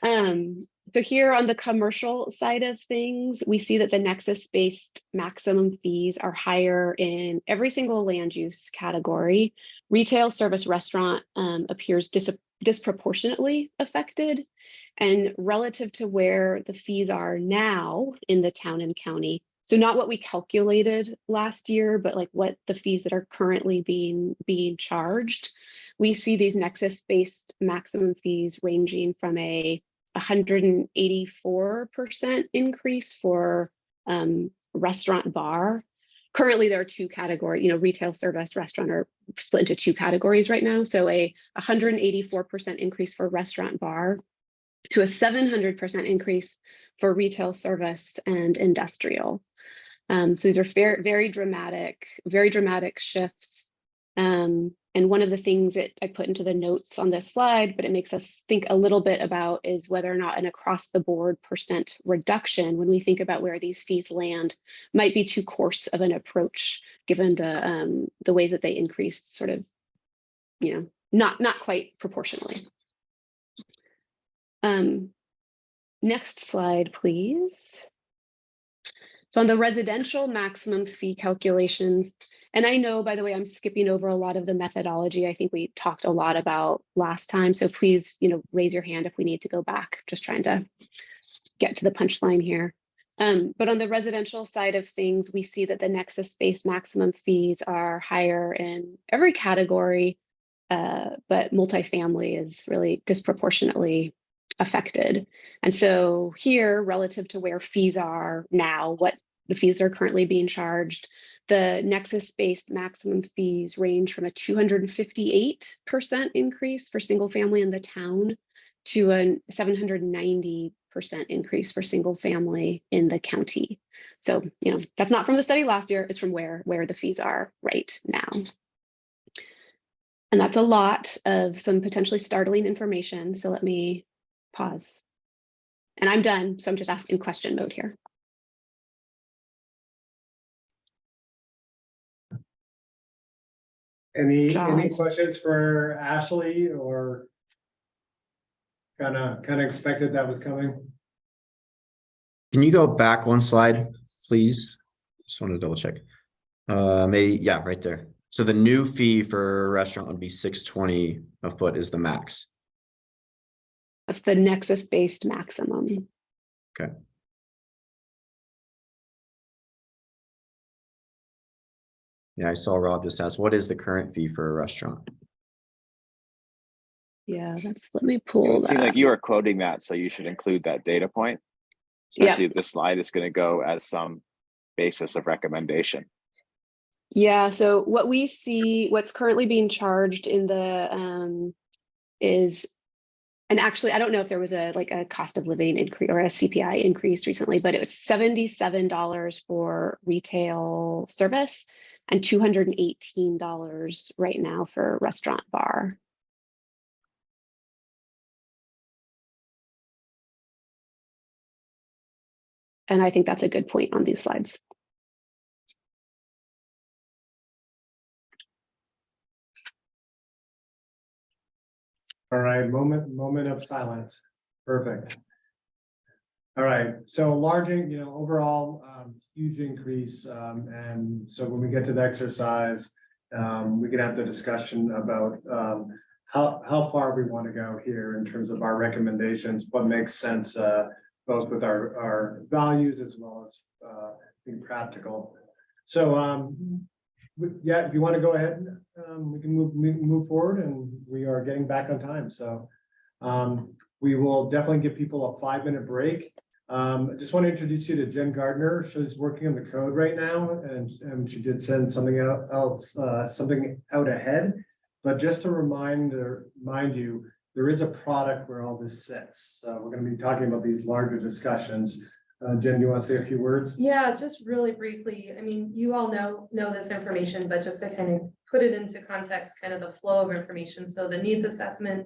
So here on the commercial side of things, we see that the nexus-based maximum fees are higher in every single land use category. Retail, service, restaurant appears disproportionately affected. And relative to where the fees are now in the town and county, so not what we calculated last year, but like what the fees that are currently being charged, we see these nexus-based maximum fees ranging from a 184% increase for restaurant bar. Currently, there are two categories, retail, service, restaurant are split into two categories right now. So a 184% increase for restaurant bar to a 700% increase for retail, service, and industrial. So these are very dramatic shifts. And one of the things that I put into the notes on this slide, but it makes us think a little bit about, is whether or not an across the board percent reduction, when we think about where these fees land, might be too coarse of an approach, given the ways that they increased sort of, not quite proportionally. Next slide, please. So on the residential maximum fee calculations, and I know, by the way, I'm skipping over a lot of the methodology I think we talked a lot about last time. So please, raise your hand if we need to go back, just trying to get to the punchline here. But on the residential side of things, we see that the nexus-based maximum fees are higher in every category, but multifamily is really disproportionately affected. And so here, relative to where fees are now, what the fees are currently being charged, the nexus-based maximum fees range from a 258% increase for single family in the town to a 790% increase for single family in the county. So, that's not from the study last year, it's from where the fees are right now. And that's a lot of some potentially startling information. So let me pause. And I'm done, so I'm just asking question mode here. Any Jaws. questions for Ashley, or kind of expected that was coming? Can you go back one slide, please? Just want to double check. Maybe, yeah, right there. So the new fee for a restaurant would be $620 a foot is the max. That's the nexus-based maximum. Okay. Yeah, I saw Rob just asked, what is the current fee for a restaurant? Yeah, let me It pull would seem that. like you are quoting that, so you should include that data point. Especially if this slide is going to go as some basis of recommendation. Yeah, so what we see, what's currently being charged in the is, and actually, I don't know if there was a cost of living increase or a CPI increase recently, but it was $77 for retail service and $218 right now for restaurant bar. And I think that's a good point on these slides. All right, moment of silence. Perfect. All right, so overall, huge increase. And so when we get to the exercise, we can have the discussion about how far we want to go here in terms of our recommendations, what makes sense, both with our values as well as being practical. So yeah, if you want to go ahead, we can move forward, and we are getting back on time. So we will definitely give people a 5-minute break. I just want to introduce you to Jen Gardner. She's working on the code right now, and she did send something out ahead. But just to remind you, there is a product where all this sits. So we're going to be talking about these larger discussions. Jen, do you want to say a few words? Yeah, just really briefly. I mean, you all know this information, but just to kind of put it into context, kind of the flow of information. So the needs assessment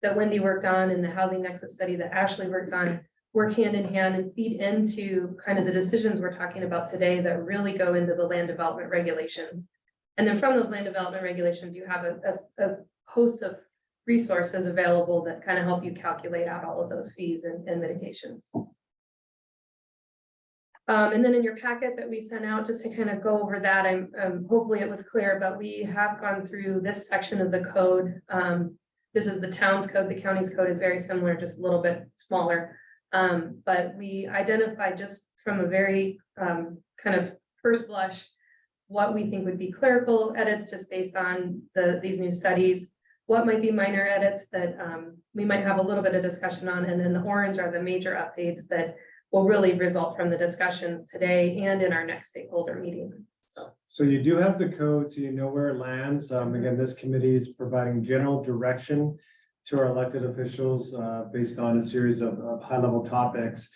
that Wendy worked on and the housing nexus study that Ashley worked on work hand in hand and feed into kind of the decisions we're talking about today that really go into the land development regulations. And then from those land development regulations, you have a host of resources available that kind of help you calculate out all of those fees and mitigations. And then in your packet that we sent out, just to kind of go over that, hopefully it was clear, but we have gone through this section of the code. This is the town's code. The county's code is very similar, just a little bit smaller. But we identified just from a very kind of first blush, what we think would be clerical edits just based on these new studies, what might be minor edits that we might have a little bit of discussion on, and then the orange are the major updates that will really result from the discussion today and in our next stakeholder meeting. So you do have the code, so you know where it lands. Again, this committee is providing general direction to our elected officials based on a series of high-level topics.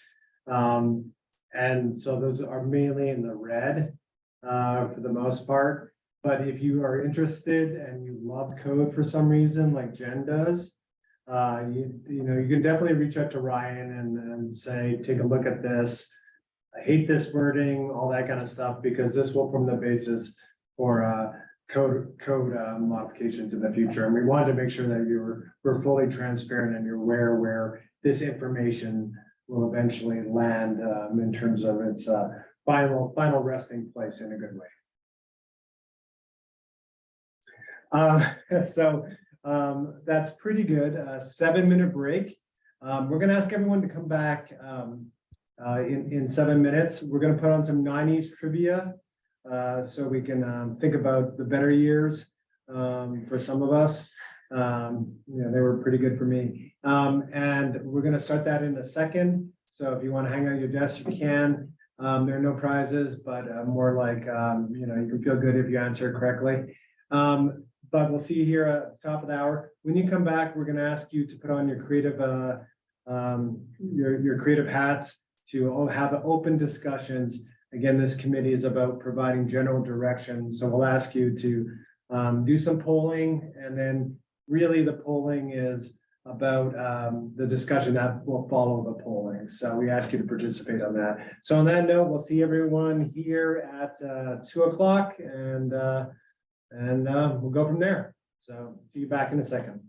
And so those are mainly in the red for the most part. But if you are interested and you love code for some reason, like Jen does, you can definitely reach out to Ryan and say, take a look at this. I hate this wording, all that kind of stuff, because this will form the basis for code modifications in the future. And we wanted to make sure that we're fully transparent and you're aware where this information will eventually land in terms of its final resting place in a good way. So that's pretty good. 7-minute break. We're gonna ask everyone to come back in 7 minutes. We're gonna put on some 90s trivia so we can think about the better years for some of us. Yeah, they were pretty good for me. And we're gonna start that in a second. So if you want to hang out your desk, you can. There are no prizes, but more like you know, you can feel good if you answer it correctly. But we'll see you here at the top of the hour. When you come back, we're gonna ask you to put on your creative your creative hats to have open discussions. Again, this committee is about providing general direction. So we'll ask you to do some polling, and then really the polling is about the discussion that will follow the polling. So we ask you to participate on that. So on that note, we'll see everyone here at 2 o'clock, and we'll go from there. So see you back in a second.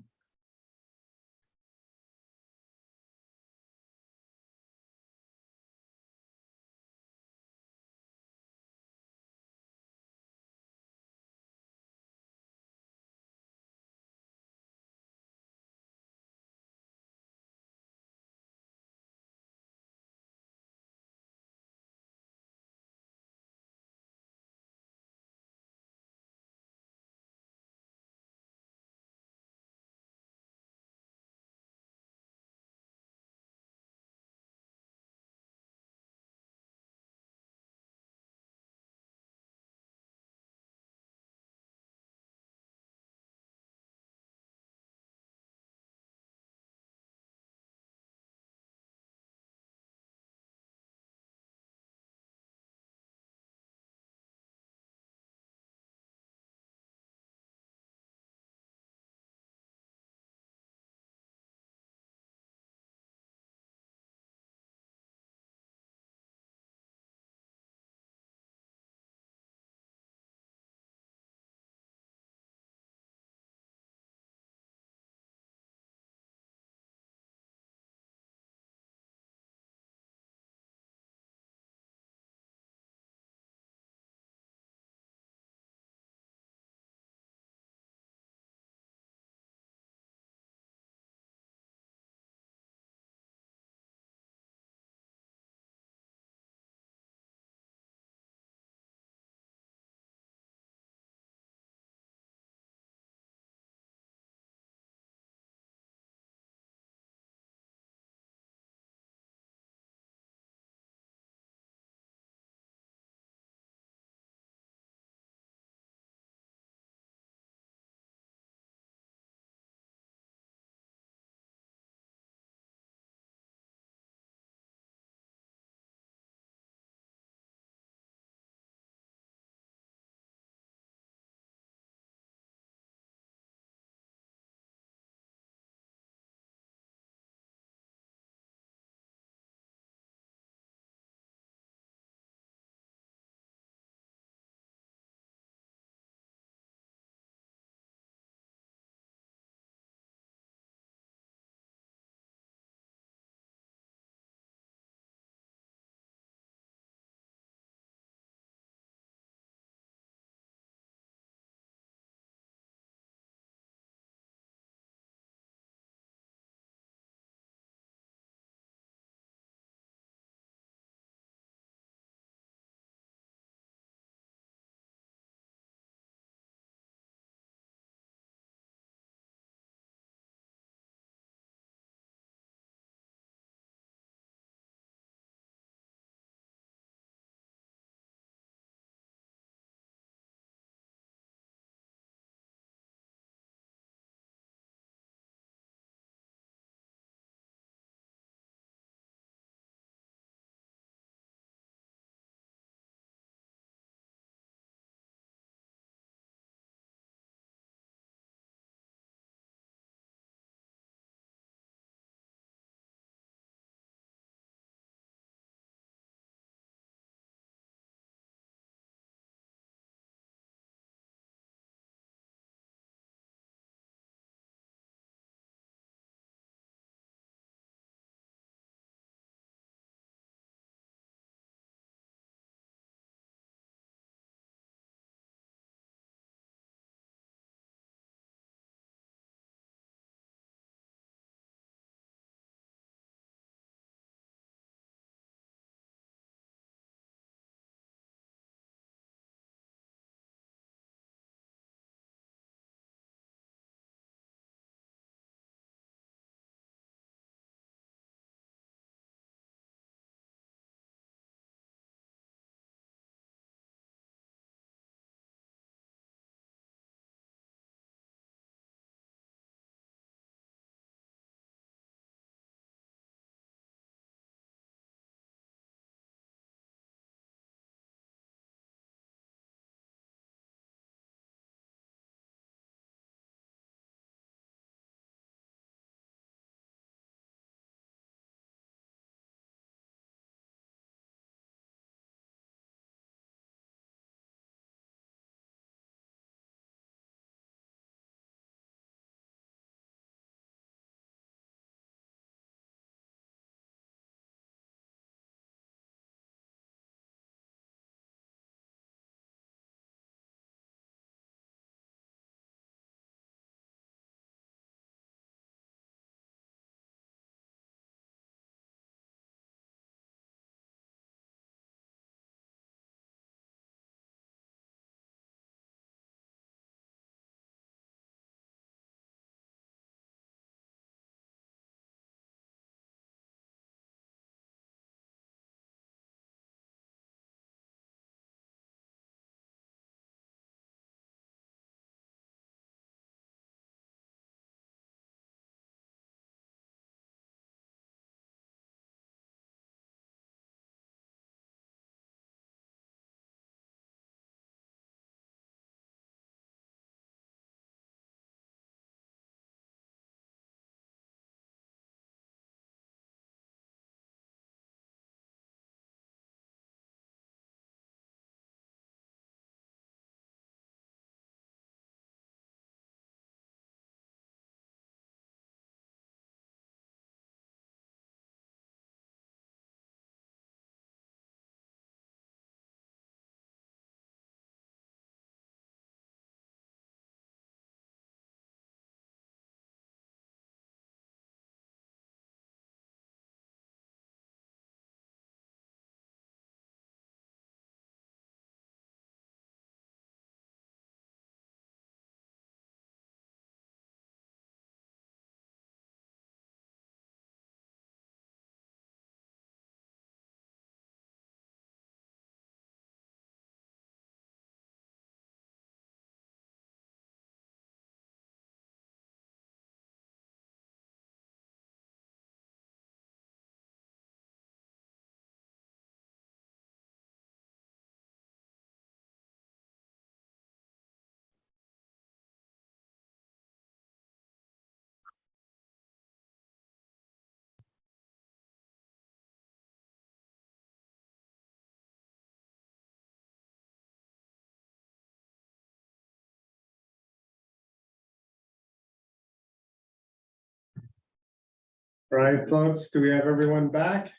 All right, folks, do we have everyone back?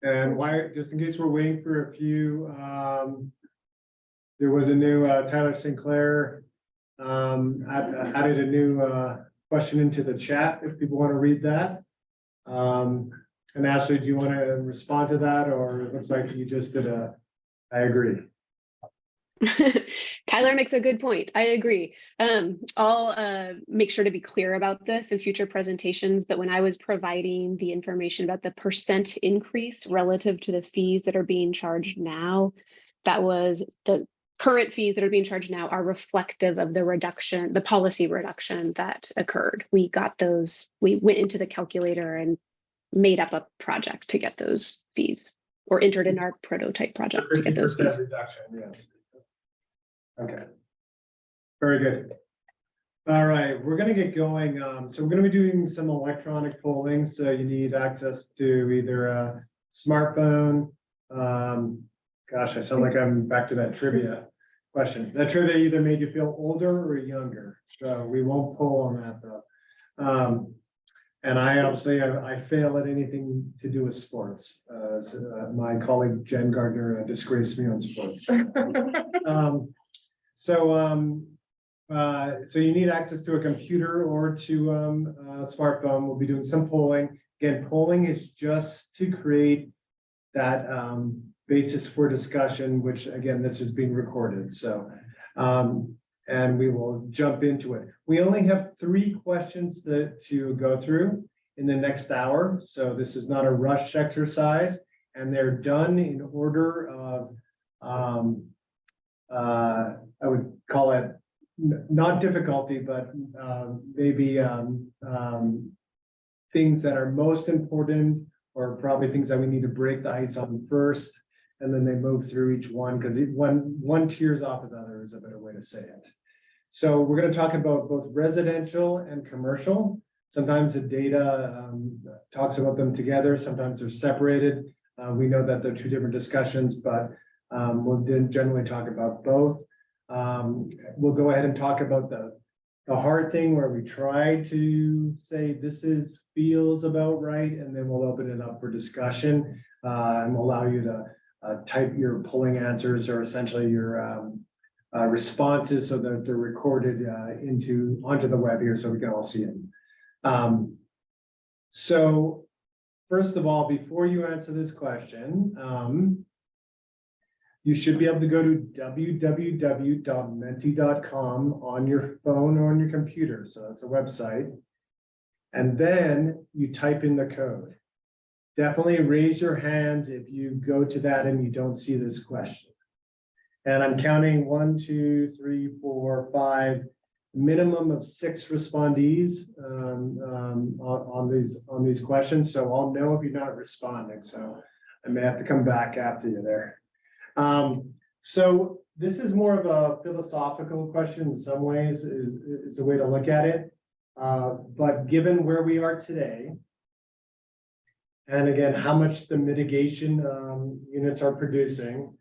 And why, just in case we're waiting for a few, there was a new Tyler Sinclair added a new question into the chat if people want to read that. And Ashley, do you want to respond to that, or it looks like you just did I agree. Tyler makes a good point. I agree. I'll make sure to be clear about this in future presentations, but when I was providing the information about the percent increase relative to the fees that are being charged now, that was the current fees that are being charged now are reflective of the reduction, the policy reduction that occurred. We got those, we went into the calculator and made up a project to get those fees, or entered in our prototype project to get those 50% fees. reduction, yes. Okay. Very good. All right, we're gonna get going. So we're gonna be doing some electronic polling. So you need access to either a smartphone. Gosh, I sound like I'm back to that trivia question. That trivia either made you feel older or younger. So we won't poll on that though. And I obviously, I fail at anything to do with sports. My colleague Jen Gardner disgraced me on sports. So you need access to a computer or to a smartphone. We'll be doing some polling. Again, polling is just to create that basis for discussion, which again, this is being recorded. So, and we will jump into it. We only have 3 questions to go through in the next hour. So this is not a rush exercise, and they're done in order of, I would call it not difficulty, but maybe things that are most important, or probably things that we need to break the ice on first, and then they move through each one, because one tears off of the other is a better way to say it. So we're going to talk about both residential and commercial. Sometimes the data talks about them together, sometimes they're separated. We know that they're 2 different discussions, but we'll generally talk about both. We'll go ahead and talk about the hard thing where we try to say this feels about right, and then we'll open it up for discussion and we'll allow you to type your polling answers, or essentially your responses, so that they're recorded onto the web here so we can all see it. So first of all, before you answer this question, you should be able to go to www.menti.com on your phone or on your computer. So that's a website. And then you type in the code. Definitely raise your hands if you go to that and you don't see this question. And I'm counting 1, 2, 3, 4, 5, minimum of 6 respondees on these questions. So I'll know if you're not responding. So I may have to come back after you there. So this is more of a philosophical question in some ways, is the way to look at it. But given where we are today, and again, how much the mitigation units are producing,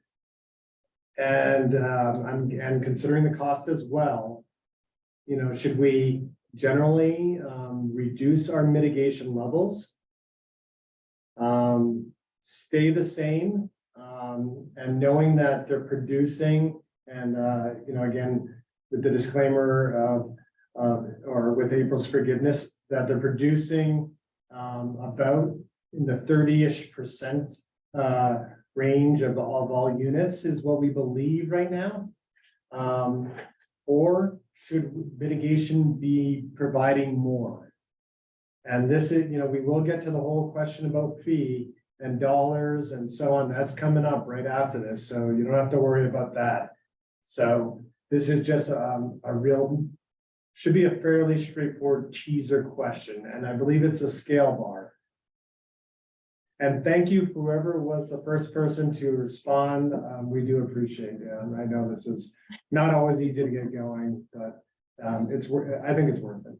and considering the cost as well, you know, should we generally reduce our mitigation levels, stay the same, and knowing that they're producing, and you know, again, with the disclaimer or with April's forgiveness, that they're producing about in the 30-ish% range of all units is what we believe right now. Or should mitigation be providing more? And this is, you know, we will get to the whole question about fee and dollars and so on. That's coming up right after this, so you don't have to worry about that. So this is just should be a fairly straightforward teaser question, and I believe it's a scale bar. And thank you, whoever was the first person to respond. We do appreciate it. I know this is not always easy to get going, but I think it's worth it.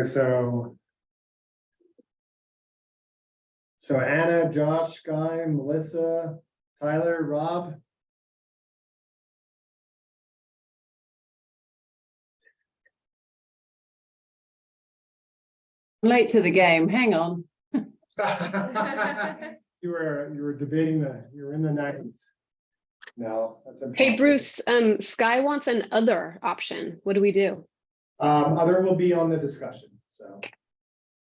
So Anna, Josh, Guy, Melissa, Tyler, Rob? Late to the game, hang on. You were debating you were in the 90s. No, that's impossible. Hey, Bruce, Sky wants an other option. What do we do? Other will be on the discussion,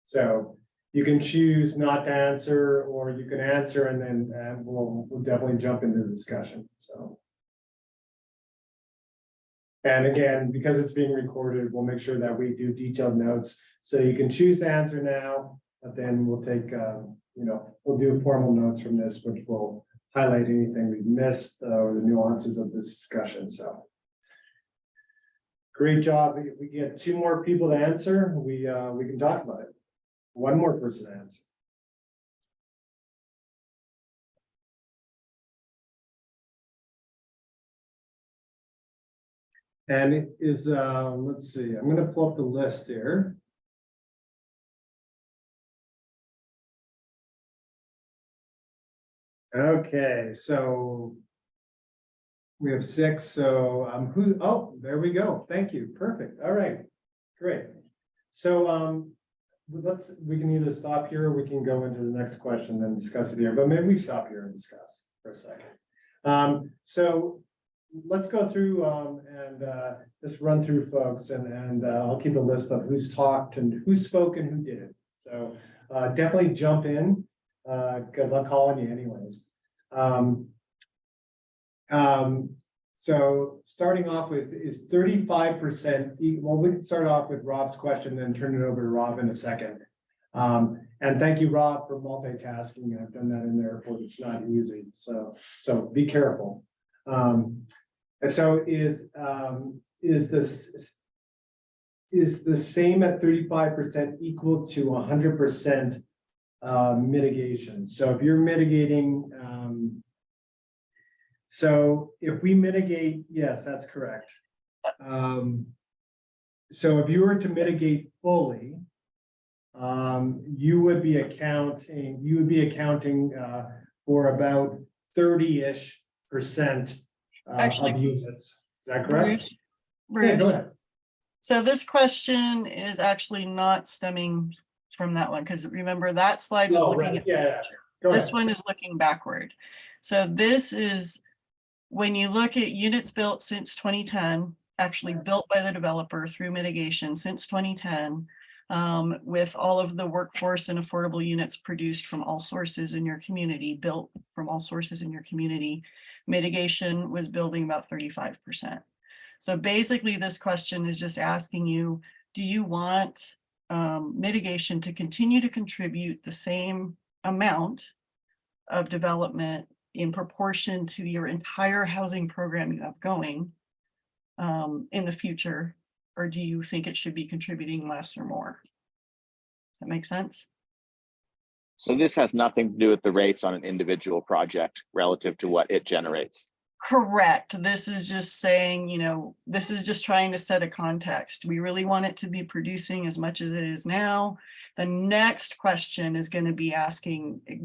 so you can choose not to answer, or you can answer and then we'll definitely jump into the discussion, so. And again, because it's being recorded, we'll make sure that we do detailed notes, so you can choose to answer now, but then we'll take, we'll do formal notes from this, which will highlight anything we've missed or the nuances of this discussion, so. Great job. If we get 2 more people to answer, we can talk about it. 1 more person to answer. And it is, let's see, I'm gonna pull up the list here. Okay, so we have 6, so there we go. Thank you. Perfect. All right, great. So we can either stop here or we can go into the next question and discuss it here, but maybe we stop here and discuss for a second. So let's go through and just run through folks, and I'll keep a list of who's talked and who spoke and who didn't. So definitely jump in because I'll call on you anyways. So starting off with is 35%. Well, we can start off with Rob's question, then turn it over to Rob in a second. And thank you, Rob, for multitasking. I've done that in the airport. It's not easy. So be careful. And so is the same at 35% equal to 100% mitigation? So if you're mitigating, so if we mitigate, yes, that's correct. So if you were to mitigate fully, you would be accounting for about 30-ish% Actually, of units. Is that correct? Bruce, Yeah, go ahead. so this question is actually not stemming from that one, because remember that slide was looking Right. at Yeah. Go this ahead. one is looking backward. So this is when you look at units built since 2010, actually built by the developer through mitigation since 2010, with all of the workforce and affordable units produced from all sources in your community, built from all sources in your community, mitigation was building about 35%. So basically this question is just asking you, do you want mitigation to continue to contribute the same amount of development in proportion to your entire housing program you have going in the future, or do you think it should be contributing less or more? Does that make sense? So this has nothing to do with the rates on an individual project relative to what it generates. Correct. This is just saying, this is just trying to set a context. We really want it to be producing as much as it is now. The next question is going to be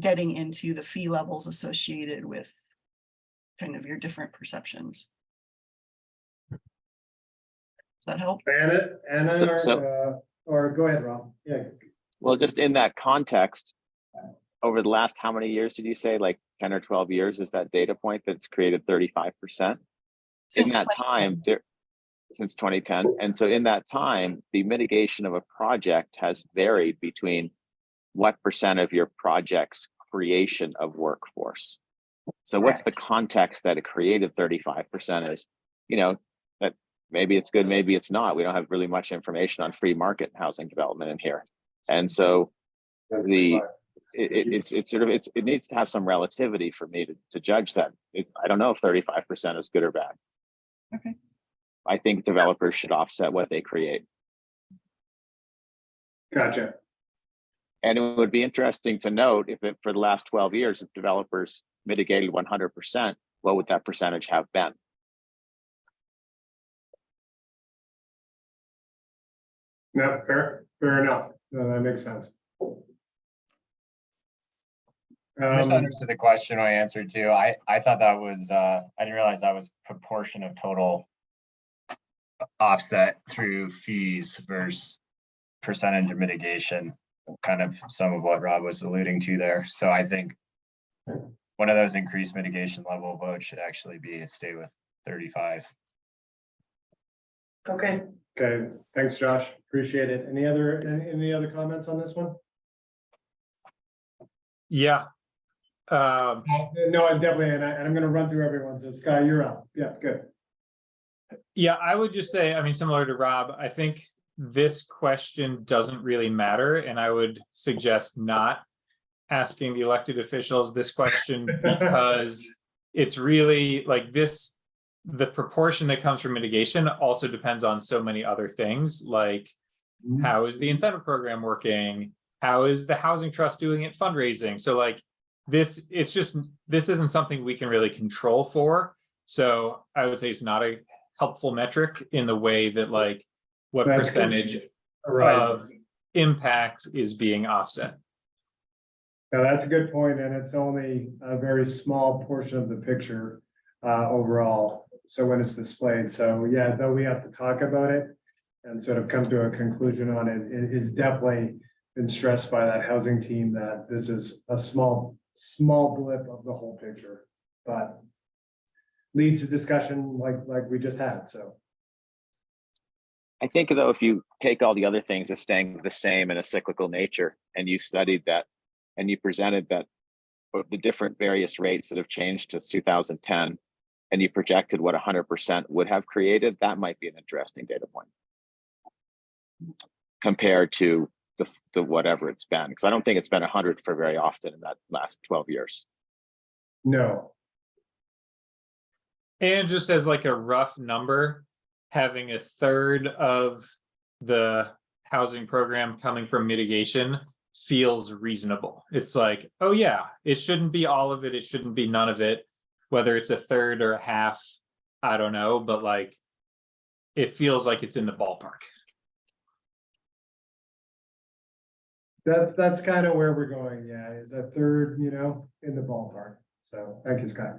getting into the fee levels associated with kind of your different perceptions. Does that help? Anna, So- or go ahead, Rob. Yeah. Well, just in that context, over the last, how many years did you say, like 10 or 12 years is that data point that's created 35%? In Since that time, since 2010. And so in that time, the mitigation of a project has varied between what percent of your project's creation of workforce. So what's the context that it created 35% is, that maybe it's good, maybe it's not. We don't have really much information on free market housing development in here. And so it needs to have some relativity for me to judge that. I don't know if 35% is good or bad. Okay. I think developers should offset what they create. Gotcha. And it would be interesting to note if for the last 12 years, if developers mitigated 100%, what would that percentage have been? No, fair enough. No, that makes sense. Misunderstood the question I answered to. I thought that was, I didn't realize that was proportion of total offset through fees versus percentage of mitigation, kind of some of what Rob was alluding to there. So I think one of those increased mitigation level votes should actually be stay with 35. Okay, Okay, thanks, Josh. Appreciate it. Any other comments on this one? Yeah. No, I'm definitely, and I'm gonna run through everyone. So Sky, you're up. Yeah, good. Yeah, I would just say, I mean, similar to Rob, I think this question doesn't really matter, and I would suggest not asking the elected officials this question because it's really like this, the proportion that comes from mitigation also depends on so many other things, like how is the incentive program working? How is the housing trust doing at fundraising? So like this, it's just, this isn't something we can really control for. So I would say it's not a helpful metric in the way that like what That's percentage Right. of impact is being offset. Now, that's a good point, and it's only a very small portion of the picture overall. So when it's displayed, so yeah, though we have to talk about it and sort of come to a conclusion on it, it is definitely been stressed by that housing team that this is a small blip of the whole picture, but leads to discussion like we just had. So I think though, if you take all the other things as staying the same in a cyclical nature, and you studied that, and you presented that the different various rates that have changed since 2010, and you projected what 100% would have created, that might be an interesting data point compared to the whatever it's been, because I don't think it's been 100 for very often in that last 12 years. no, And just as like a rough number, having a third of the housing program coming from mitigation feels reasonable. It's like, oh yeah, it shouldn't be all of it. It shouldn't be none of it. Whether it's a third or a half, I don't know, but like, it feels like it's in the ballpark. that's kind of where we're going. Yeah, is a third, in the ballpark. So thank you, Scott.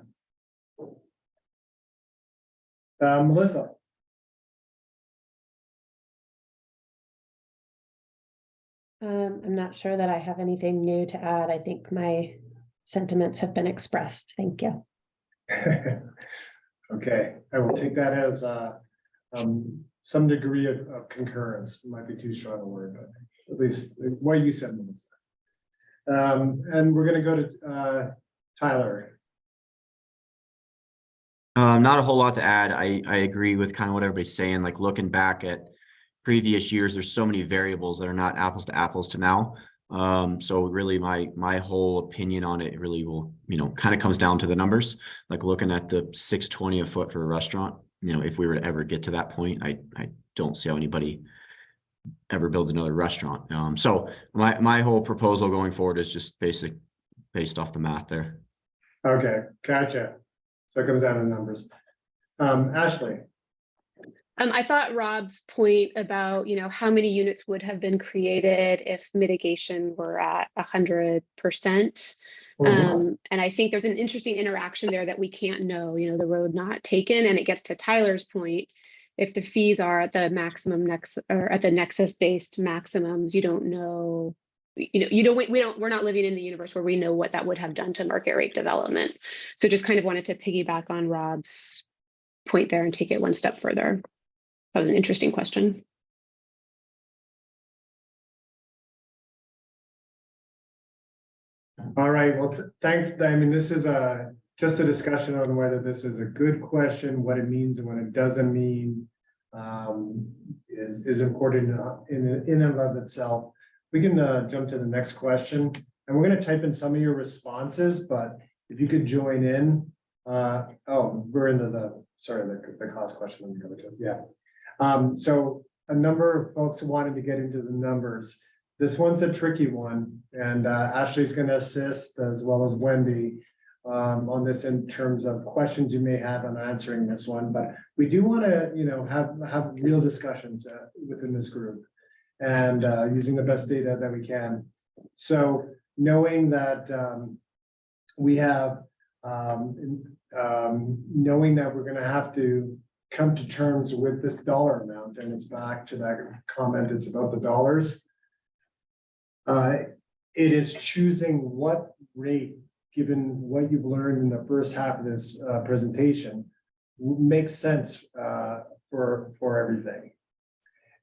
Melissa. I'm not sure that I have anything new to add. I think my sentiments have been expressed. Thank you. Okay, I will take that as some degree of concurrence. Might be too strong a word, but at least what you said, Melissa. And we're gonna go to Tyler. Not a whole lot to add. I agree with kind of what everybody's saying, like looking back at previous years, there's so many variables that are not apples to apples to now. So really my whole opinion on it really will, kind of comes down to the numbers, like looking at the $620 a foot for a restaurant. If we were to ever get to that point, I don't see how anybody ever builds another restaurant. So my whole proposal going forward is just based off the math there. Okay, gotcha. So it comes down to numbers. Ashley. I thought Rob's point about, how many units would have been created if mitigation were at 100%. And I think there's an interesting interaction there that we can't know, the road not taken. And it gets to Tyler's point. If the fees are at the maximum or at the nexus-based maximums, you don't know, we're not living in the universe where we know what that would have done to market rate development. So just kind of wanted to piggyback on Rob's point there and take it one step further. That was an interesting question. All right, well, thanks. I mean, this is just a discussion on whether this is a good question, what it means and what it doesn't mean is important in and of itself. We can jump to the next question, and we're going to type in some of your responses, but if you could join in. We're into the cost question. Yeah. So a number of folks wanted to get into the numbers. This one's a tricky one, and Ashley's going to assist as well as Wendy on this in terms of questions you may have on answering this one. But we do want to, have real discussions within this group and using the best data that we can. So knowing that we have, knowing that we're gonna have to come to terms with this dollar amount, and it's back to that comment, it's about the dollars. It is choosing what rate, given what you've learned in the first half of this presentation, makes sense for everything.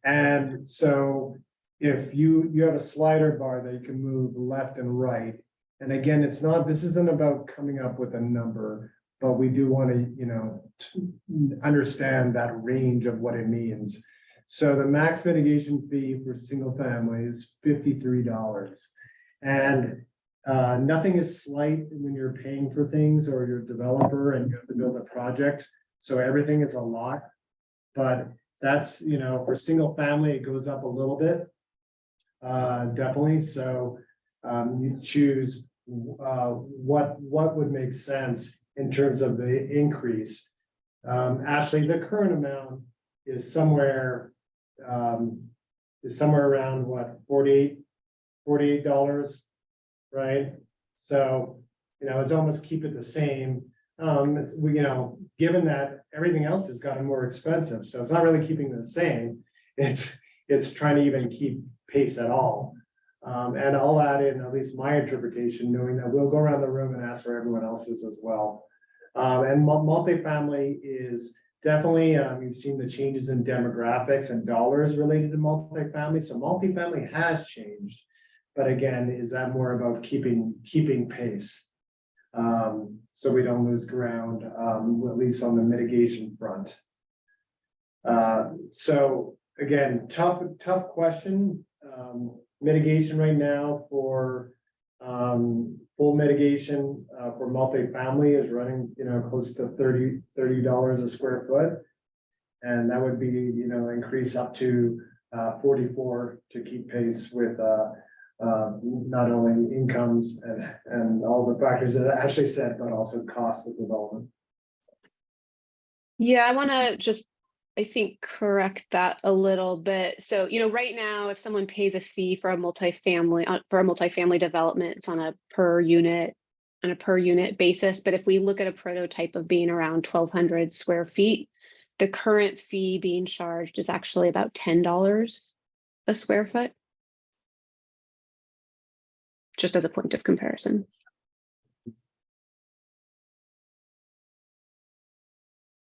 And so if you have a slider bar that you can move left and right, and again, this isn't about coming up with a number, but we do want to, understand that range of what it means. So the max mitigation fee for single family is $53. And nothing is slight when you're paying for things or you're a developer and you have to build a project. So everything is a lot, but that's, for single family, it goes up a little bit. Definitely. So you choose what would make sense in terms of the increase. Ashley, the current amount is somewhere around what, $48, right? So, it's almost keep it the same. Given that everything else has gotten more expensive, so it's not really keeping it the same. It's trying to even keep pace at all. And I'll add in at least my interpretation, knowing that we'll go around the room and ask for everyone else's as well. And multifamily is definitely, you've seen the changes in demographics and dollars related to multifamily. So multifamily has changed, but again, is that more about keeping pace? So we don't lose ground, at least on the mitigation front. So again, tough question. Mitigation right now for full mitigation for multifamily is running, close to $30 a square foot. And that would be, increase up to 44 to keep pace with not only incomes and all the factors that Ashley said, but also cost of development. Yeah, I want to just, I think, correct that a little bit. So, right now, if someone pays a fee for a multifamily development, it's on a per unit basis. But if we look at a prototype of being around 1,200 square feet, the current fee being charged is actually about $10 a square foot. Just as a point of comparison.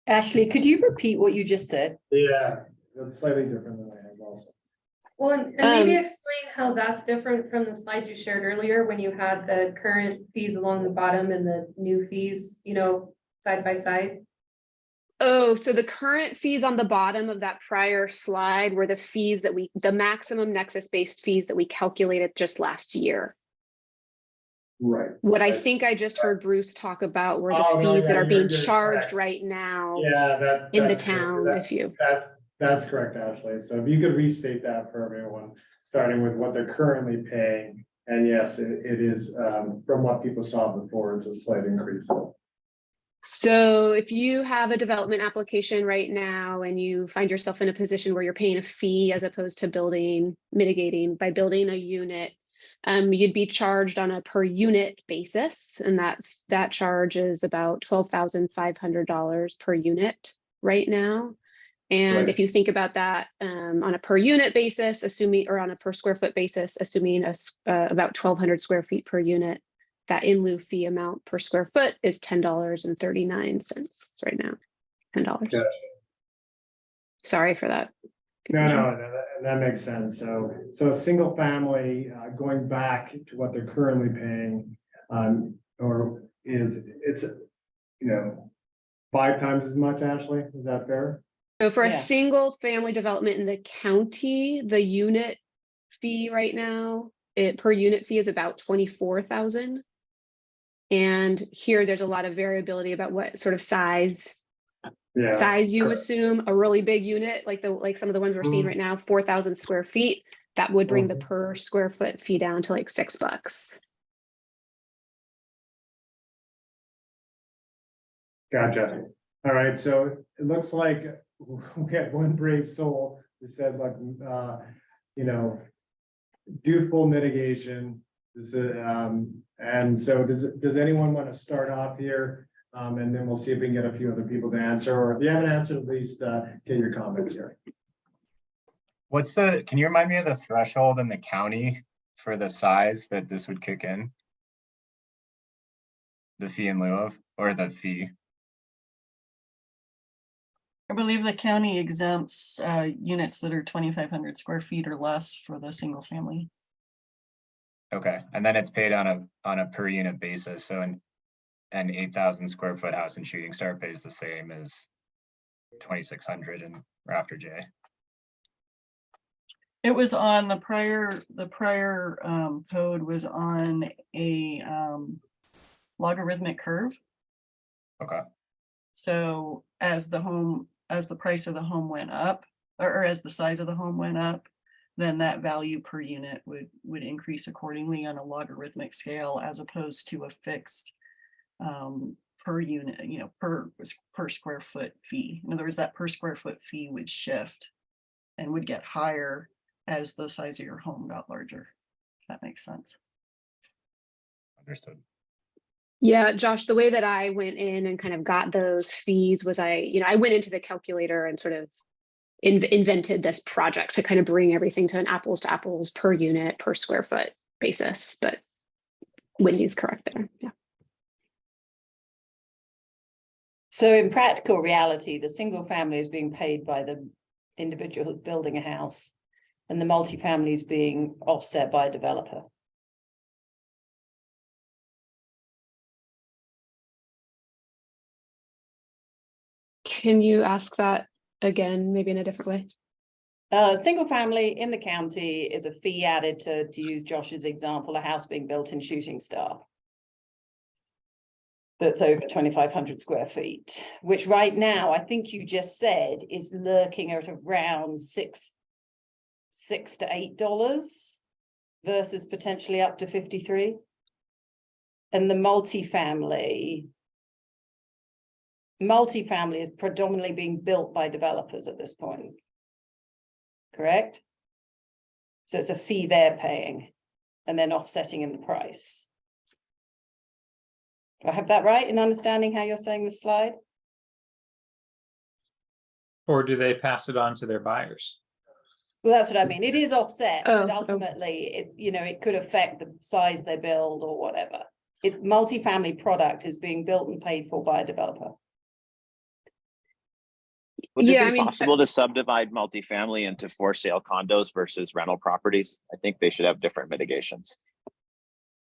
Ashley, could you repeat what you just said? Yeah, that's slightly different than I have also. Well, and maybe explain how that's different from the slides you shared earlier when you had the current fees along the bottom and the new fees, side by side. Oh, so the current fees on the bottom of that prior slide were the fees that the maximum nexus-based fees that we calculated just last year. Right. What I think I just heard Bruce talk about were the fees that are being charged right now in the town. That's correct, Ashley. So if you could restate that for everyone, starting with what they're currently paying. And yes, it is from what people saw before, it's a slight increase. So if you have a development application right now and you find yourself in a position where you're paying a fee as opposed to mitigating by building a unit, you'd be charged on a per unit basis, and that charge is about $12,500 per unit right now. And if you think about that on a per unit basis, or on a per square foot basis, assuming about 1,200 square feet per unit, that in lieu fee amount per square foot is $10.39 right now. $10. Gotcha. Sorry for that. No, that makes sense. So a single family going back to what they're currently paying, it's 5 times as much, Ashley? Is that fair? So for a single family development in the county, the unit fee right now, per unit fee is about $24,000. And here there's a lot of variability about what sort of size you assume. A really big unit, like some of the ones we're seeing right now, 4,000 square feet, that would bring the per square foot fee down to like $6. Gotcha. All right, so it looks like we had one brave soul who said, do full mitigation And so does anyone want to start off here? And then we'll see if we can get a few other people to answer, or if you haven't answered, at least get your comments here. Can you remind me of the threshold in the county for the size that this would kick in? The fee in lieu of, or the fee? I believe the county exempts units that are 2,500 square feet or less for the single family. Okay, and then it's paid on a per unit basis. So an 8,000 square foot house in Shooting Star pays the same as 2,600 in Rafter J. It was on the prior code was on a logarithmic curve. Okay. So as the price of the home went up, or as the size of the home went up, then that value per unit would increase accordingly on a logarithmic scale, as opposed to a fixed per unit, per square foot fee. In other words, that per square foot fee would shift and would get higher as the size of your home got larger. If that makes sense. Understood. Yeah, Josh, the way that I went in and kind of got those fees was I went into the calculator and sort of invented this project to kind of bring everything to an apples to apples per unit per square foot basis. But Wendy's correct there. Yeah. So in practical reality, the single family is being paid by the individual who's building a house, and the multifamily is being offset by a developer. Can you ask that again, maybe in a different way? Single family in the county is a fee added to use Josh's example, a house being built in Shooting Star. That's over 2,500 square feet, which right now, I think you just said, is lurking at around $6 to $8 versus potentially up to 53. And the multifamily is predominantly being built by developers at this point. Correct? So it's a fee they're paying and then offsetting in the price. Do I have that right in understanding how you're saying the slide? Or do they pass it on to their buyers? Well, that's what I mean. It is offset, but Oh. ultimately it could affect the size they build or whatever. Multifamily product is being built and paid for by a developer. Would Yeah, it I be mean, possible to subdivide multifamily into for sale condos versus rental properties? I think they should have different mitigations.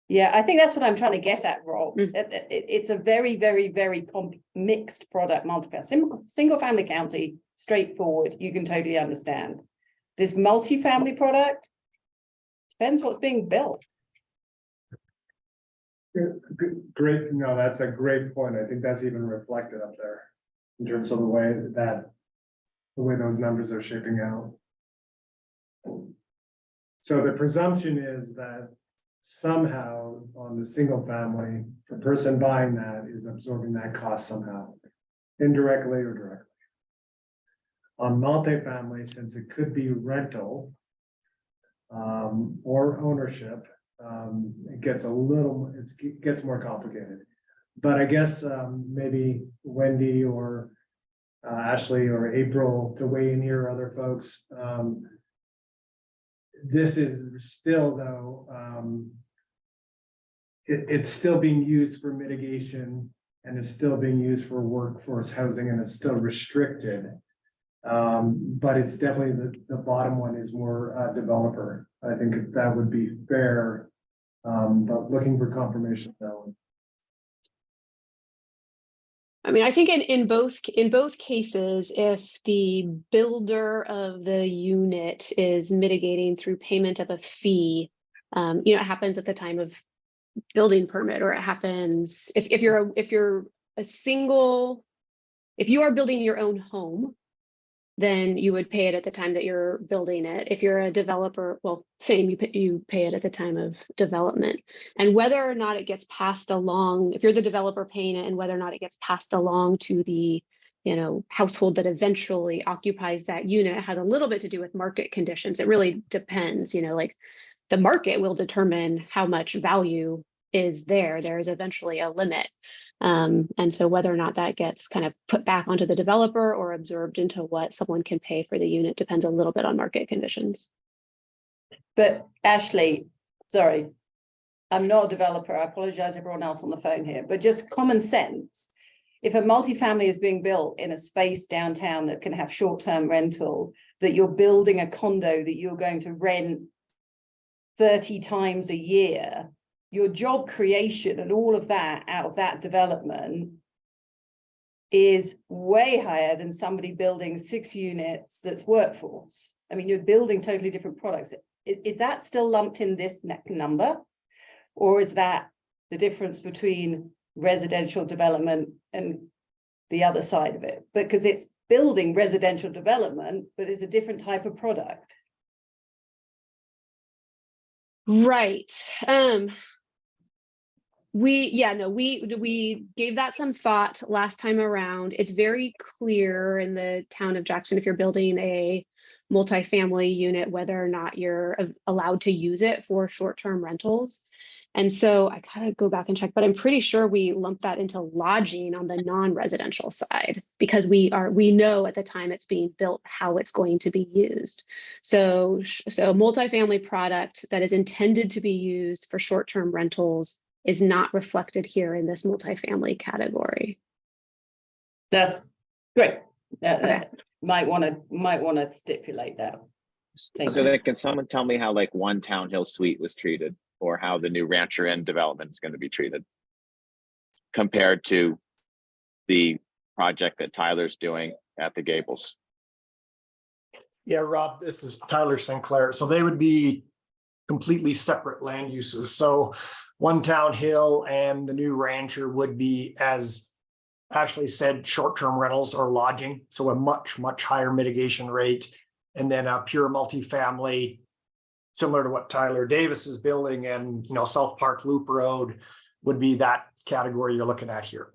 Yeah, I think that's what I'm trying to get at, Rob. Mm. It's a very, very, very mixed product multifamily. Single family county, straightforward, you can totally understand. This multifamily product depends what's being built. Great, no, that's a great point. I think that's even reflected up there in terms of the way those numbers are shaping out. So the presumption is that somehow on the single family, the person buying that is absorbing that cost somehow, indirectly or directly. On multifamily, since it could be rental or ownership, it gets it gets more complicated. But I guess maybe Wendy or Ashley or April to weigh in here, other folks. This is still though, it's still being used for mitigation and it's still being used for workforce housing and it's still restricted. But it's definitely the bottom one is more developer. I think that would be fair, but looking for confirmation of that one. I mean, I think in both cases, if the builder of the unit is mitigating through payment of a fee, it happens at the time of building permit, or it happens if you are building your own home, then you would pay it at the time that you're building it. If you're a developer, well, same, you pay it at the time of development. And whether or not it gets passed along, if you're the developer paying it, and whether or not it gets passed along to the household that eventually occupies that unit has a little bit to do with market conditions. It really depends, like the market will determine how much value is there. There is eventually a limit. And so whether or not that gets kind of put back onto the developer or absorbed into what someone can pay for the unit depends a little bit on market conditions. But Ashley, sorry, I'm not a developer. I apologize everyone else on the phone here, but just common sense. If a multifamily is being built in a space downtown that can have short-term rental, that you're building a condo that you're going to rent 30 times a year, your job creation and all of that out of that development is way higher than somebody building 6 units that's workforce. I mean, you're building totally different products. Is that still lumped in this number? Or is that the difference between residential development and the other side of it? Because it's building residential development, but it's a different type of product. Right. We gave that some thought last time around. It's very clear in the town of Jackson, if you're building a multifamily unit, whether or not you're allowed to use it for short-term rentals. And so I gotta go back and check, but I'm pretty sure we lumped that into lodging on the non-residential side because we know at the time it's being built how it's going to be used. So a multifamily product that is intended to be used for short-term rentals is not reflected here in this multifamily category. That's great. Okay. Might want to stipulate that. Thank So you. then can someone tell me how like one Townhill Suite was treated or how the new Rancher Inn development is going to be treated compared to the project that Tyler's doing at the Gables? Yeah, Rob, this is Tyler Sinclair. So they would be completely separate land uses. So One Town Hill and the new Rancher would be, as Ashley said, short-term rentals or lodging. So a much, much higher mitigation rate. And then a pure multifamily, similar to what Tyler Davis is building, and South Park Loop Road would be that category you're looking at here.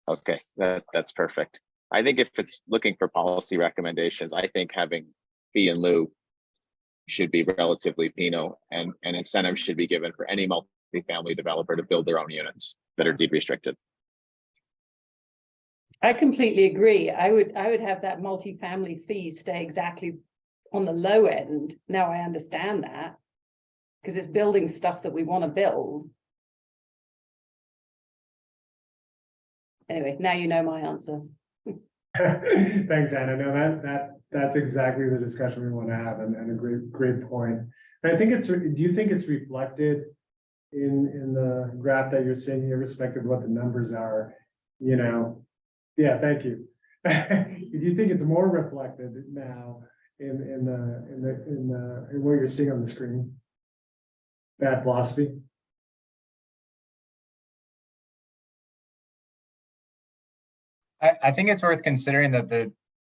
Okay, that's perfect. I think if it's looking for policy recommendations, I think having fee in lieu should be relatively penal, and incentives should be given for any multifamily developer to build their own units that are deed restricted. I completely agree. I would have that multifamily fee stay exactly on the low end. Now I understand that because it's building stuff that we want to build. Anyway, now you know my answer. Thanks, Anna. No, that's exactly the discussion we want to have, and a great point. And I think do you think it's reflected in the graph that you're seeing, irrespective of what the numbers are? Yeah, thank you. Do you think it's more reflected now in what you're seeing on the screen? That philosophy? I think it's worth considering that the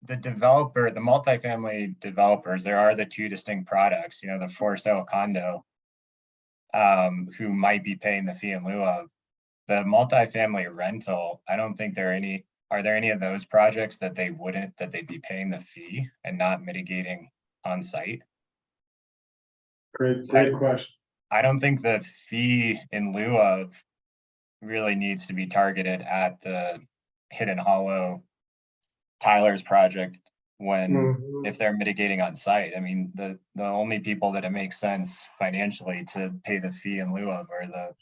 multifamily developers, there are the two distinct products, the for sale condo, who might be paying the fee in lieu of. The multifamily rental, I don't think are there any of those projects that they'd be paying the fee and not mitigating on site? Great question. I don't think the fee in lieu of really needs to be targeted at the Hidden Hollow Tyler's project if they're mitigating on site. I mean, the only people that it makes sense financially to pay the fee in lieu of are the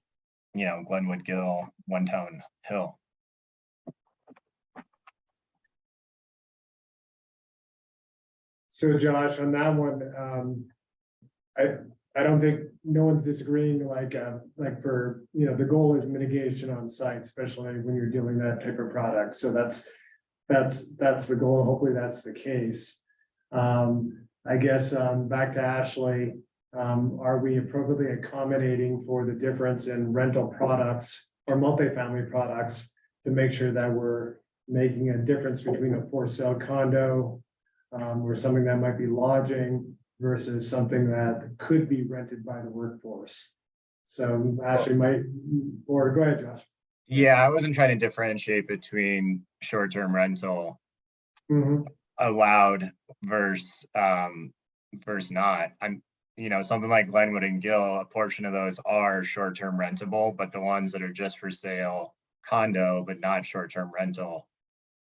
Glenwood Gill, One Town Hill. So Josh, on that one, I don't think no one's disagreeing, like for, the goal is mitigation on site, especially when you're dealing that type of product. So that's the goal. Hopefully that's the case. I guess, back to Ashley, are we appropriately accommodating for the difference in rental products or multifamily products to make sure that we're making a difference between a for sale condo or something that might be lodging versus something that could be rented by the workforce? So Ashley go ahead, Josh. Yeah, I wasn't trying to differentiate between short-term rental allowed versus versus not. Something like Glenwood and Gill, a portion of those are short-term rentable, but the ones that are just for sale condo, but not short-term rental,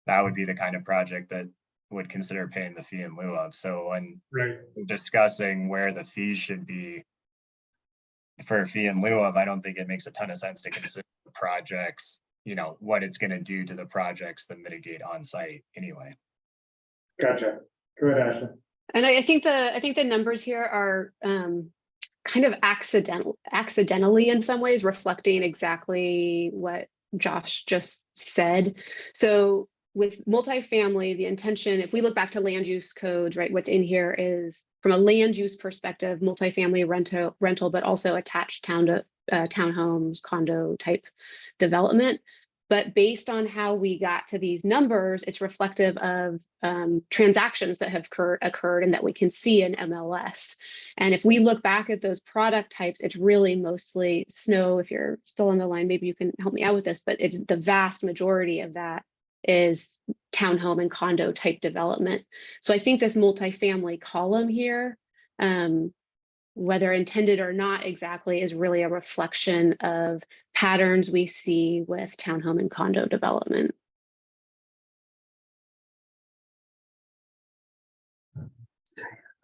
that would be the kind of project that would consider paying the fee in lieu of. So when discussing where the fees should be for a fee in lieu of, I don't think it makes a ton of sense to consider the projects, what it's going to do to the projects that mitigate on site anyway. Gotcha. Go ahead, Ashley. And I think the numbers here are kind of accidentally in some ways reflecting exactly what Josh just said. So with multifamily, the intention, if we look back to land use codes, right, what's in here is from a land use perspective, multifamily rental, but also attached townhomes, condo type development. But based on how we got to these numbers, it's reflective of transactions that have occurred and that we can see in MLS. And if we look back at those product types, it's really mostly Snow. If you're still on the line, maybe you can help me out with this, but it's the vast majority of that is townhome and condo type development. So I think this multifamily column here, whether intended or not exactly, is really a reflection of patterns we see with townhome and condo development.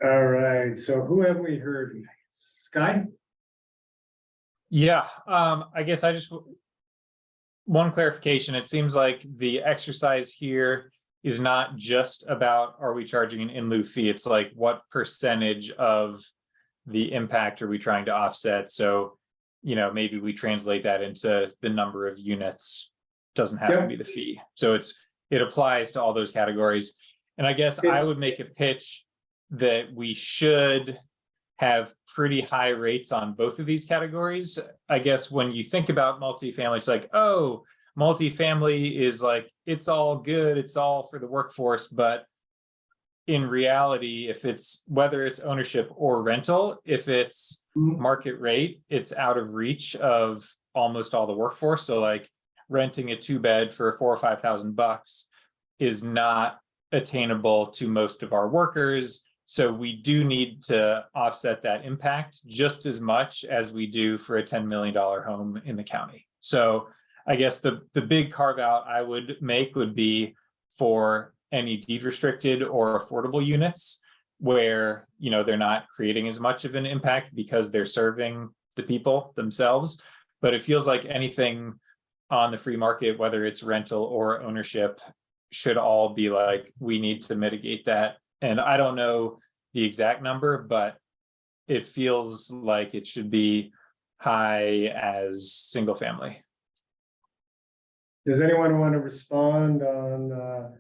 All right, so who have we heard? Sky? Yeah, I guess one clarification. It seems like the exercise here is not just about, are we charging an in lieu fee? It's like, what percentage of the impact are we trying to offset? So, maybe we translate that into the number of units, doesn't have to be the fee. So it applies to all those categories. And I guess I would make a pitch that we should have pretty high rates on both of these categories. I guess when you think about multifamily, it's like, oh, multifamily is like, it's all good, it's all for the workforce. But in reality, whether it's ownership or rental, if it's market rate, it's out of reach of almost all the workforce. So like renting a 2-bed for $4,000 or $5,000 is not attainable to most of our workers. So we do need to offset that impact just as much as we do for a $10 million home in the county. So I guess the big carve out I would make would be for any deed restricted or affordable units where, they're not creating as much of an impact because they're serving the people themselves. But it feels like anything on the free market, whether it's rental or ownership, should all be like, we need to mitigate that. And I don't know the exact number, but it feels like it should be high as single family. Does anyone want to respond on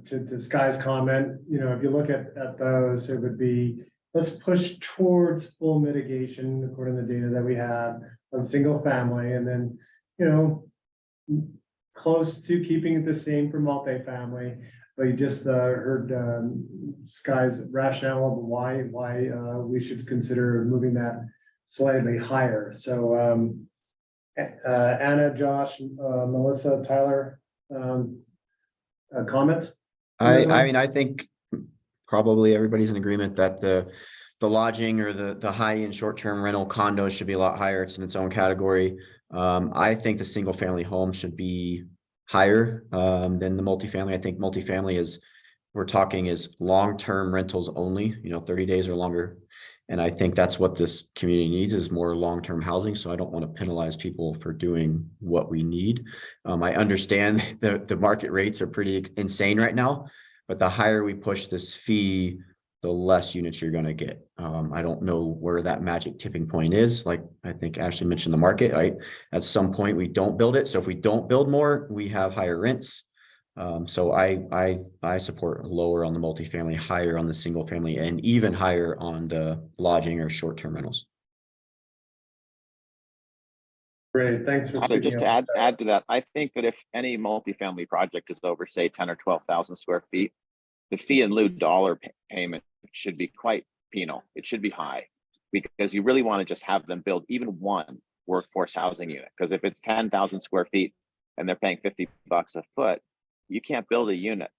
to Sky's comment? If you look at those, it would be, let's push towards full mitigation according to the data that we have on single family, and then, close to keeping it the same for multifamily. But you just heard Sky's rationale of why we should consider moving that slightly higher. So Anna, Josh, Melissa, Tyler, comments? I think probably everybody's in agreement that the lodging or the high end short-term rental condos should be a lot higher. It's in its own category. I think the single family home should be higher than the multifamily. I think multifamily is long-term rentals only, 30 days or longer. And I think that's what this community needs, is more long-term housing. So I don't want to penalize people for doing what we need. I understand the market rates are pretty insane right now, but the higher we push this fee, the less units you're going to get. I don't know where that magic tipping point is. Like I think Ashley mentioned the market, right? At some point we don't build it. So if we don't build more, we have higher rents. So I support lower on the multifamily, higher on the single family, and even higher on the lodging or short-term rentals. Great, thanks for Tyler, speaking just to add to that, I think that if any multifamily project is over, say, 10 or 12,000 square feet, the fee in lieu dollar payment should be quite penal. It should be high, because you really want to just have them build even one workforce housing unit. Because if it's 10,000 square feet and they're paying $50 a foot, you can't build a unit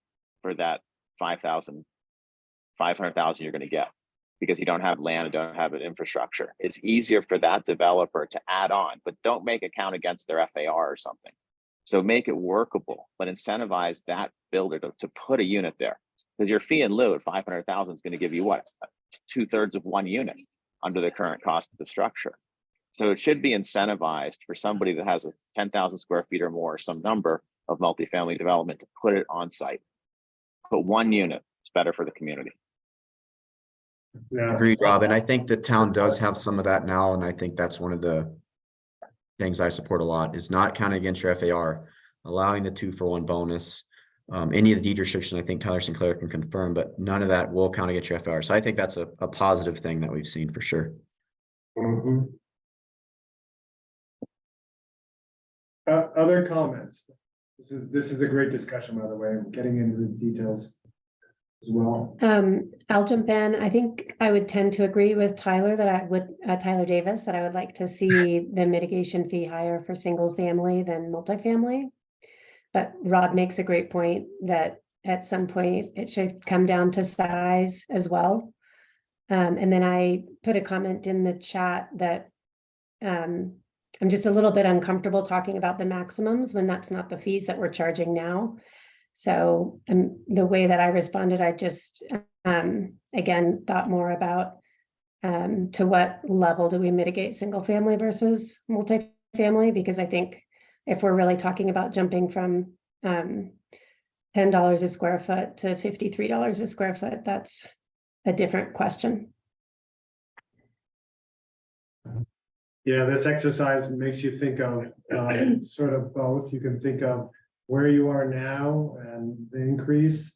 for that 500,000 you're going to get. because you don't have land and don't have an infrastructure. It's easier for that developer to add on, but don't make it count against their FAR or something. So make it workable, but incentivize that builder to put a unit there, because your fee in lieu at 500,000 is going to give you what, 2/3 of one unit under the current cost of the structure. So it should be incentivized for somebody that has a 10,000 square feet or more, some number of multifamily development, to put it on site. Put one unit, it's better for the community. Yeah. Agreed, Rob. And I think the town does have some of that now, and I think that's one of the things I support a lot, is not counting against your FAR, allowing the 2-for-1 bonus. Any of the deed restriction, I think Tyler Sinclair can confirm, but none of that will count against your FAR. So I think that's a positive thing that we've seen for sure. Mhm. Other comments? This is a great discussion, by the way, getting into the details as well. I'll jump in. I think I would tend to agree with Tyler that I would, Tyler Davis, that I would like to see the mitigation fee higher for single family than multifamily. But Rob makes a great point that at some point it should come down to size as well. And then I put a comment in the chat that I'm just a little bit uncomfortable talking about the maximums when that's not the fees that we're charging now. So the way that I responded, I just, again, thought more about to what level do we mitigate single family versus multifamily? Because I think if we're really talking about jumping from $10 a square foot to $53 a square foot, that's a different question. Yeah, this exercise makes you think of sort of both. You can think of where you are now and the increase.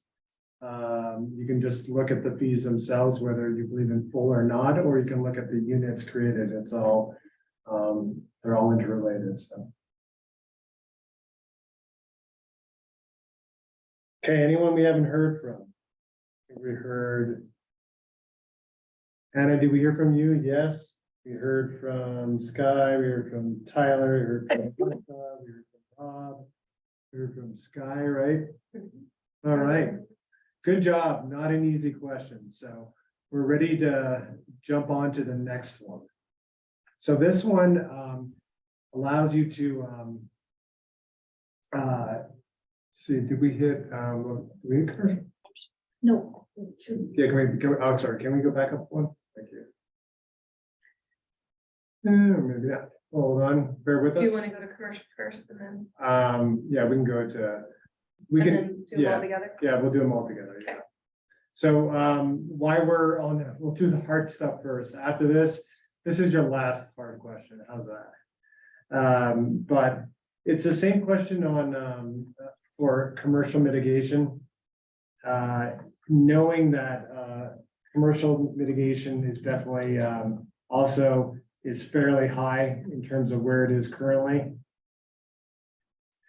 You can just look at the fees themselves, whether you believe in full or not, or you can look at the units created. It's all, they're all interrelated, so. Okay, anyone we haven't heard from? We heard, Anna, did we hear from you? Yes. We heard from Sky, we heard from Tyler, we heard from Martha, we heard from Rob, we heard from Sky, right? All right, good job. Not an easy question. So we're ready to jump on to the next one. So this one allows you to see, did we hit commercial? No. Yeah, oh, sorry, can we go back up one? Thank you. Maybe not. Hold on, bear with Do us. you want to go to commercial first and then? Yeah, we can go to, we and can, then do them all together? yeah, we'll do them all together, yeah. Okay. So, why we're on, we'll do the hard stuff first. After this is your last hard question. How's that? But it's the same question on, for commercial mitigation. Knowing that, commercial mitigation is definitely, also is fairly high in terms of where it is currently.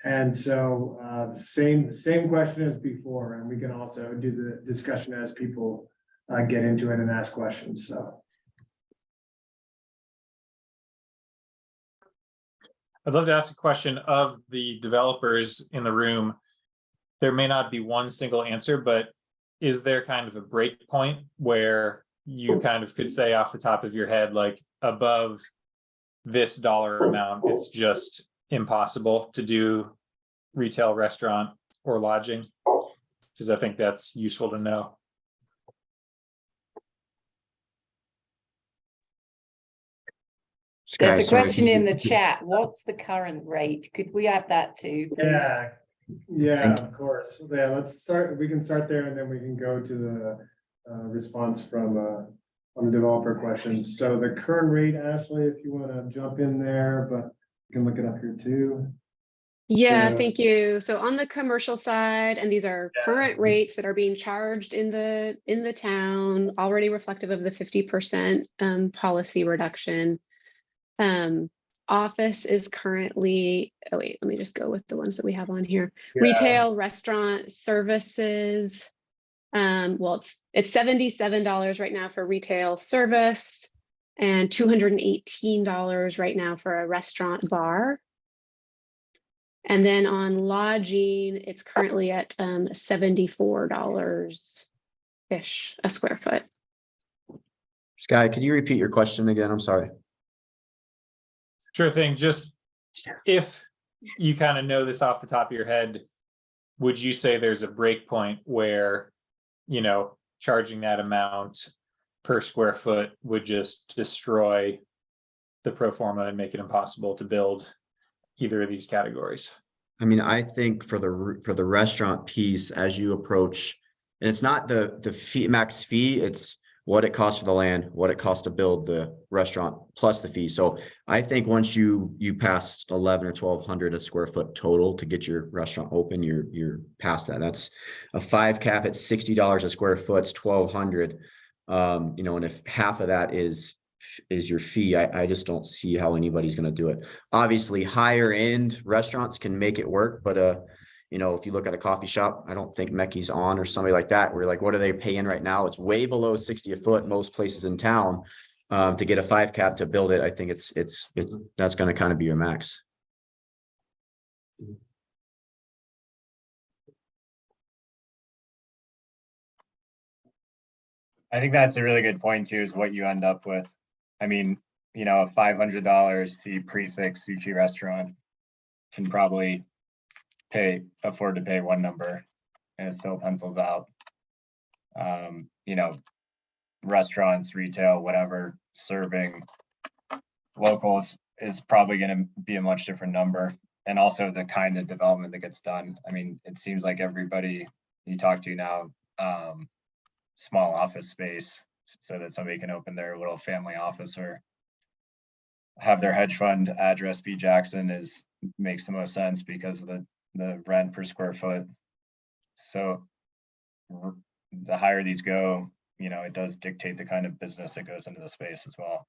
And so same question as before, and we can also do the discussion as people get into it and ask questions. So I'd love to ask a question of the developers in the room. There may not be one single answer, but is there kind of a break point where you kind of could say off the top of your head, like above this dollar amount, it's just impossible to do retail, restaurant, or lodging? Because I think that's useful to know. Sky, There's a sorry, question can in you- the chat. What's the current rate? Could we have that too, please? yeah, Thank of course. Yeah, let's start. We can start there, and then we can go to the response from on the developer questions. So the current rate, Ashley, if you want to jump in there, but you can look it up here too. Yeah, So- thank you. So on the commercial side, and these are current rates that are being charged in the town, already reflective of the 50% policy reduction. Office is currently, oh wait, let me just go with the ones that we have on here. Yeah. Retail, restaurant, services. Well, it's $77 right now for retail service and $218 right now for a restaurant bar. And then on lodging, it's currently at $74-ish a square foot. Sky, could you repeat your question again? I'm sorry. Sure thing. Just if you kind of know this off the top of your head, would you say there's a break point where, you know, charging that amount per square foot would just destroy the pro forma and make it impossible to build either of these categories? I mean, I think for the restaurant piece, as you approach, and it's not the fee, max fee, it's what it costs for the land, what it costs to build the restaurant plus the fee. So I think once you pass 11 or 1200 a square foot total to get your restaurant open, you're past that. That's a 5 cap at $60 a square foot, it's 1200. You know, and if half of that is your fee, I just don't see how anybody's going to do it. Obviously higher end restaurants can make it work, but you know, if you look at a coffee shop, I don't think Mecky's on or somebody like that. We're like, what are they paying right now? It's way below 60 a foot most places in town. To get a 5 cap to build it, I think it's that's going to kind of be your max. I think that's a really good point too, is what you end up with. I mean, you know, a $500 to prefix sushi restaurant can probably afford to pay one number, and it still pencils out. You know, restaurants, retail, whatever, serving locals is probably going to be a much different number. And also the kind of development that gets done. I mean, it seems like everybody you talk to now, small office space so that somebody can open their little family office or have their hedge fund address be Jackson makes the most sense because of the rent per square foot. So the higher these go, you know, it does dictate the kind of business that goes into the space as well.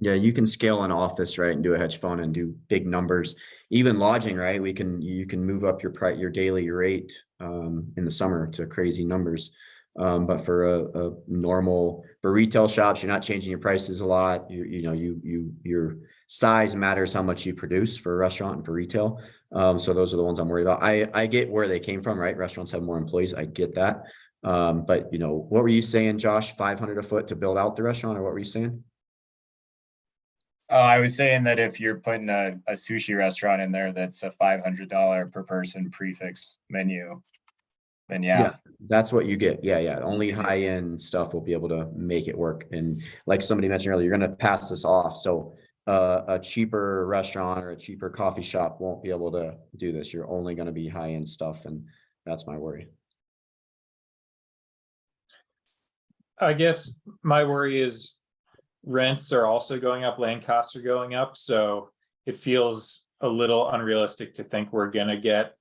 Yeah, you can scale an office, right, and do a hedge fund and do big numbers. Even lodging, right? You can move up your daily rate in the summer to crazy numbers. But for for retail shops, you're not changing your prices a lot. Your size matters how much you produce for a restaurant and for retail. So those are the ones I'm worried about. I get where they came from, right? Restaurants have more employees. I get that. But you know, what were you saying, Josh? 500 a foot to build out the restaurant, or what were you saying? Oh, I was saying that if you're putting a sushi restaurant in there that's a $500 per person prefix menu, then yeah, that's what you get. Yeah. Only high end stuff will be able to make it work. And like somebody mentioned earlier, you're going to pass this off. So a cheaper restaurant or a cheaper coffee shop won't be able to do this. You're only going to be high end stuff, and that's my worry. I guess my worry is rents are also going up, land costs are going up. So it feels a little unrealistic to think we're going to get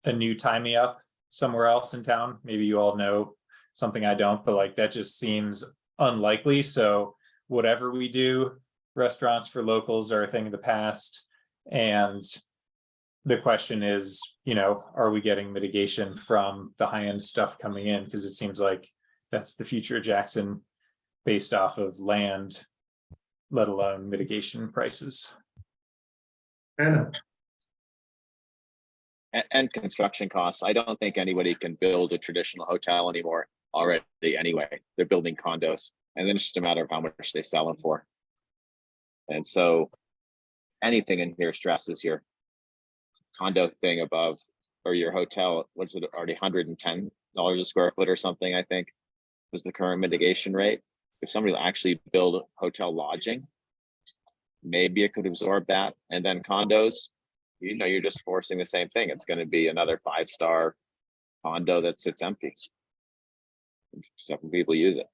a new Tie Me Up somewhere else in town. Maybe you all know something I don't, but like that just seems unlikely. So whatever we do, restaurants for locals are a thing of the past. And the question is, you know, are we getting mitigation from the high end stuff coming in? Because it seems like that's the future of Jackson based off of land, let alone mitigation prices. Anna. And construction costs. I don't think anybody can build a traditional hotel anymore already anyway. They're building condos, and then it's just a matter of how much they sell them for. And so anything in here stresses your condo thing above, or your hotel, what's it already, $110 a square foot or something, I think was the current mitigation rate. If somebody will actually build hotel lodging, maybe it could absorb that. And then condos, you know, you're just forcing the same thing. It's going to be another 5-star condo that sits empty. Some people use it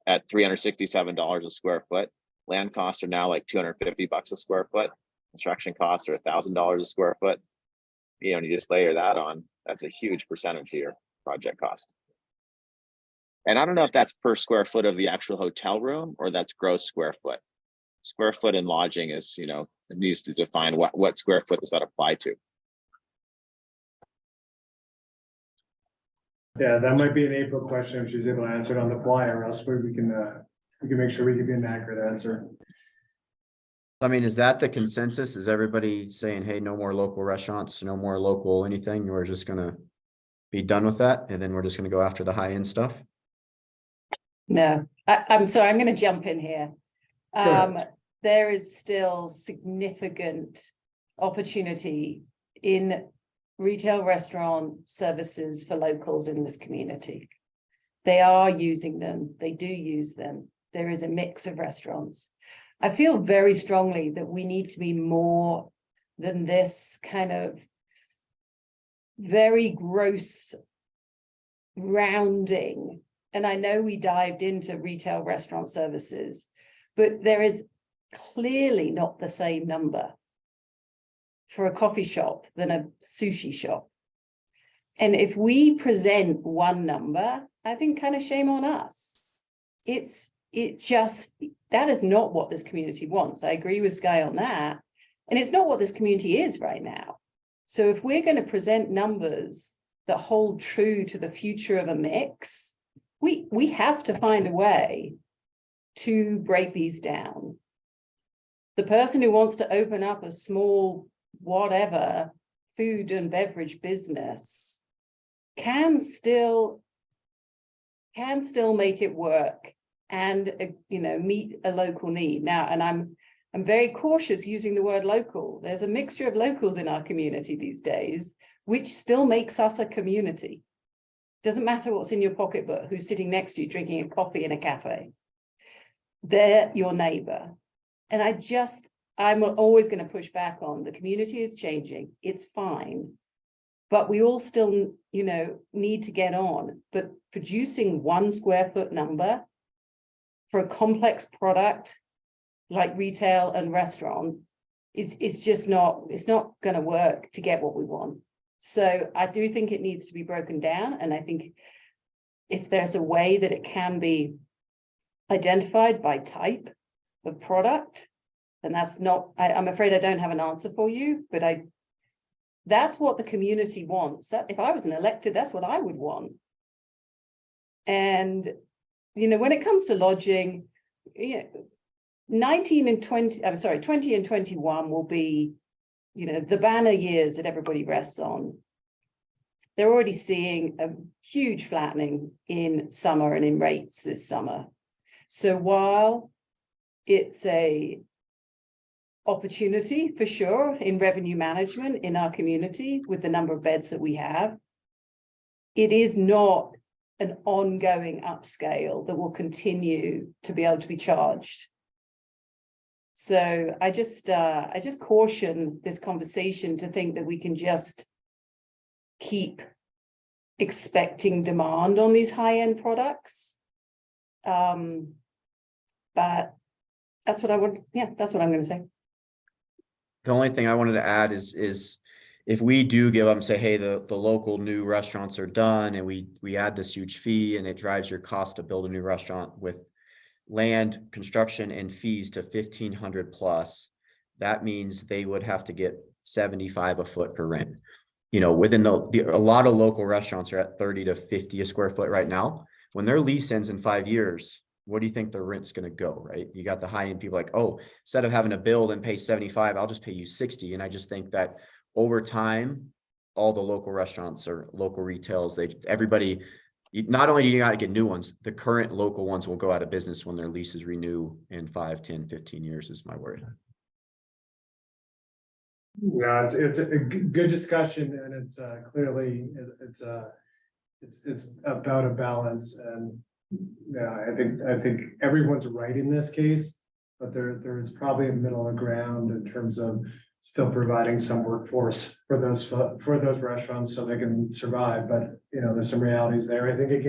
at $367 a square foot. Land costs are now like $250 a square foot. Construction costs are $1,000 a square foot. You know, and you just layer that on, that's a huge percentage of your project cost. And I don't know if that's per square foot of the actual hotel room or that's gross square foot. Square foot in lodging is, you know, it needs to define what square foot does that apply to. Yeah, that might be an April question if she's able to answer it on the fly, or else we can make sure we give you an accurate answer. I mean, is that the consensus? Is everybody saying, hey, no more local restaurants, no more local anything? We're just gonna be done with that, and then we're just gonna go after the high end stuff? No, I'm sorry, I'm going to jump in here. There is still significant opportunity in retail restaurant services for locals in this community. They are using them. They do use them. There is a mix of restaurants. I feel very strongly that we need to be more than this kind of very gross rounding. And I know we dived into retail restaurant services, but there is clearly not the same number for a coffee shop than a sushi shop. And if we present one number, I think kind of shame on us. That is not what this community wants. I agree with Sky on that. And it's not what this community is right now. So if we're going to present numbers that hold true to the future of a mix, we have to find a way to break these down. The person who wants to open up a small, whatever, food and beverage business can still make it work and meet a local need. Now, and I'm very cautious using the word local. There's a mixture of locals in our community these days, which still makes us a community. Doesn't matter what's in your pocketbook, who's sitting next to you drinking a coffee in a cafe. They're your neighbor. And I'm always going to push back on the community is changing. It's fine. But we all still, need to get on. But producing 1 square foot number for a complex product like retail and restaurant is just not, it's not going to work to get what we want. So I do think it needs to be broken down. And I think if there's a way that it can be identified by type of product, and that's not, I'm afraid I don't have an answer for you, but that's what the community wants. If I was an elected, that's what I would want. And, when it comes to lodging, 20 and 21 will be, the banner years that everybody rests on. They're already seeing a huge flattening in summer and in rates this summer. So while it's a opportunity for sure in revenue management in our community with the number of beds that we have, it is not an ongoing upscale that will continue to be able to be charged. So I just caution this conversation to think that we can just keep expecting demand on these high-end products. But that's what I would, that's what I'm going to say. The only thing I wanted to add is if we do give them, say, hey, the local new restaurants are done and we add this huge fee and it drives your cost to build a new restaurant with land, construction, and fees to 1,500 plus, that means they would have to get 75 a foot for rent. Within a lot of local restaurants are at 30 to 50 a square foot right now. When their lease ends in 5 years, where do you think the rent's going to go, right? You got the high-end people like, oh, instead of having to build and pay 75, I'll just pay you 60. And I just think that over time, all the local restaurants or local retails, everybody, not only do you got to get new ones, the current local ones will go out of business when their leases renew in 5, 10, 15 years is my word. Yeah, it's a good discussion, and it's clearly it's about a balance. And I think everyone's right in this case, but there is probably a middle ground in terms of still providing some workforce for those restaurants so they can survive. But there's some realities there. I think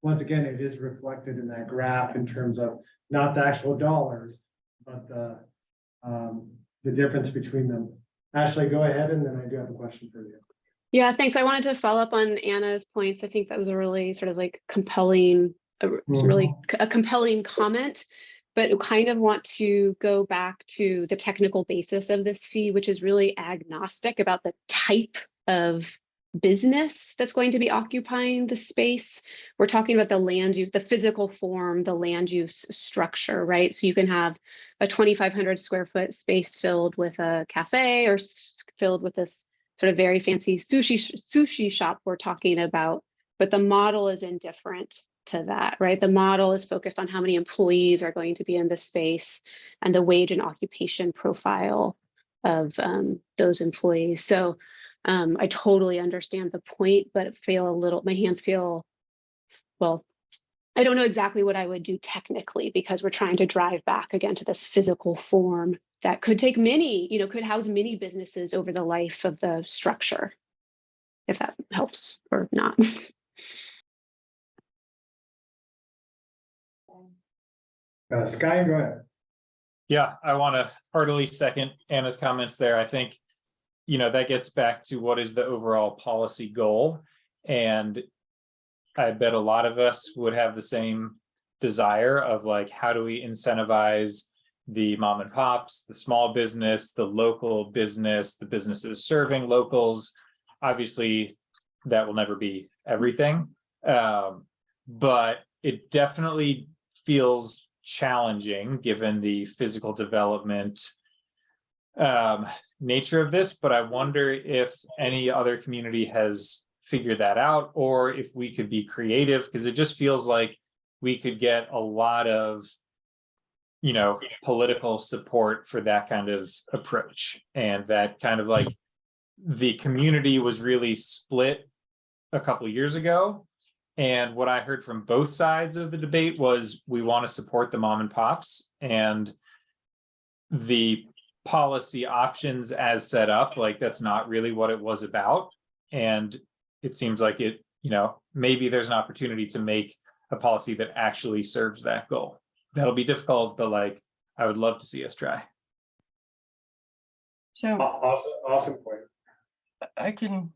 once again, it is reflected in that graph in terms of not the actual dollars, but the difference between them. Ashley, go ahead, and then I do have a question for you. Yeah, thanks. I wanted to follow up on Anna's points. I think that was a really sort of like compelling, a compelling comment, but kind of want to go back to the technical basis of this fee, which is really agnostic about the type of business that's going to be occupying the space. We're talking about the land use, the physical form, the land use structure, right? So you can have a 2,500 square foot space filled with a cafe or filled with this sort of very fancy sushi shop we're talking about, but the model is indifferent. to that, right? The model is focused on how many employees are going to be in the space and the wage and occupation profile of those employees. So I totally understand the point, but my hands feel, well, I don't know exactly what I would do technically, because we're trying to drive back again to this physical form that could take many, could house many businesses over the life of the structure, if that helps or not. Sky, go ahead. Yeah, I want to heartily second Anna's comments there. I think, that gets back to what is the overall policy goal. And I bet a lot of us would have the same desire of like, how do we incentivize the mom and pops, the small business, the local business, the businesses serving locals? Obviously, that will never be everything. But it definitely feels challenging given the physical development nature of this. But I wonder if any other community has figured that out, or if we could be creative, because it just feels like we could get a lot of political support for that kind of approach. And that kind of like the community was really split a couple of years ago. And what I heard from both sides of the debate was we want to support the mom and pops, and the policy options as set up, like that's not really what it was about. And it seems like it, maybe there's an opportunity to make a policy that actually serves that goal. That'll be difficult, but like, I would love to see us try. So Awesome point. I can.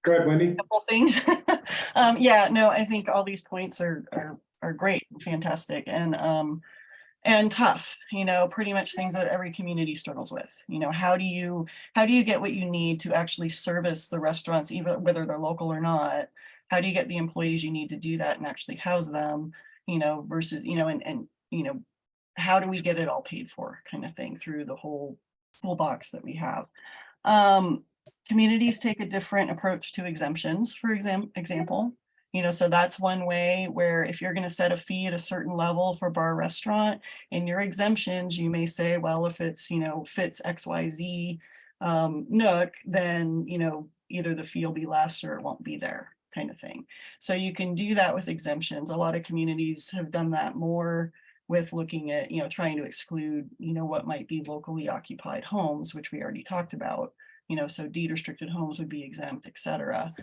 Go ahead, Wendy. Couple things. Yeah, no, I think all these points are great, fantastic, and tough, pretty much things that every community struggles with. How do you get what you need to actually service the restaurants, even whether they're local or not? How do you get the employees you need to do that and actually house them, versus, and how do we get it all paid for, kind of thing, through the whole toolbox that we have. Communities take a different approach to exemptions, for example. So that's one way where if you're going to set a fee at a certain level for bar restaurant, in your exemptions, you may say, well, if it's, fits XYZ nook, then, either the fee will be less or it won't be there, kind of thing. So you can do that with exemptions. A lot of communities have done that more with looking at, trying to exclude, what might be locally occupied homes, which we already talked about. So deed restricted homes would be exempt, et cetera.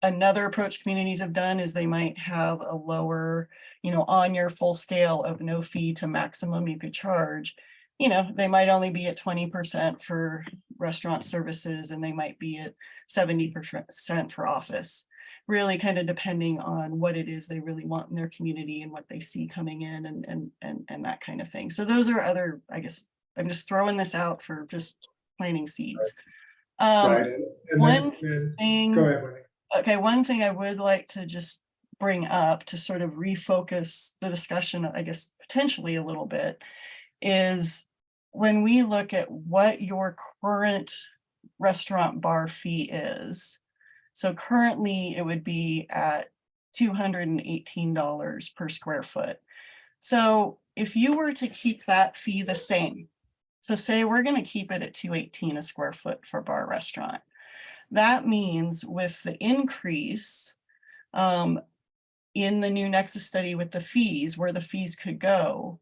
Another approach communities have done is they might have a lower, on your full scale of no fee to maximum you could charge, they might only be at 20% for restaurant services, and they might be at 70% for office, really kind of depending on what it is they really want in their community and what they see coming in and that kind of thing. So those are other, I guess, I'm just throwing this out for just planting seeds. Right. One thing. Go ahead, Wendy. Okay, one thing I would like to just bring up to sort of refocus the discussion, I guess, potentially a little bit, is when we look at what your current restaurant bar fee is. So currently it would be at $218 per square foot. So if you were to keep that fee the same, so say we're going to keep it at $218 a square foot for bar restaurant. That means with the increase in the new Nexus study with the fees, where the fees could go,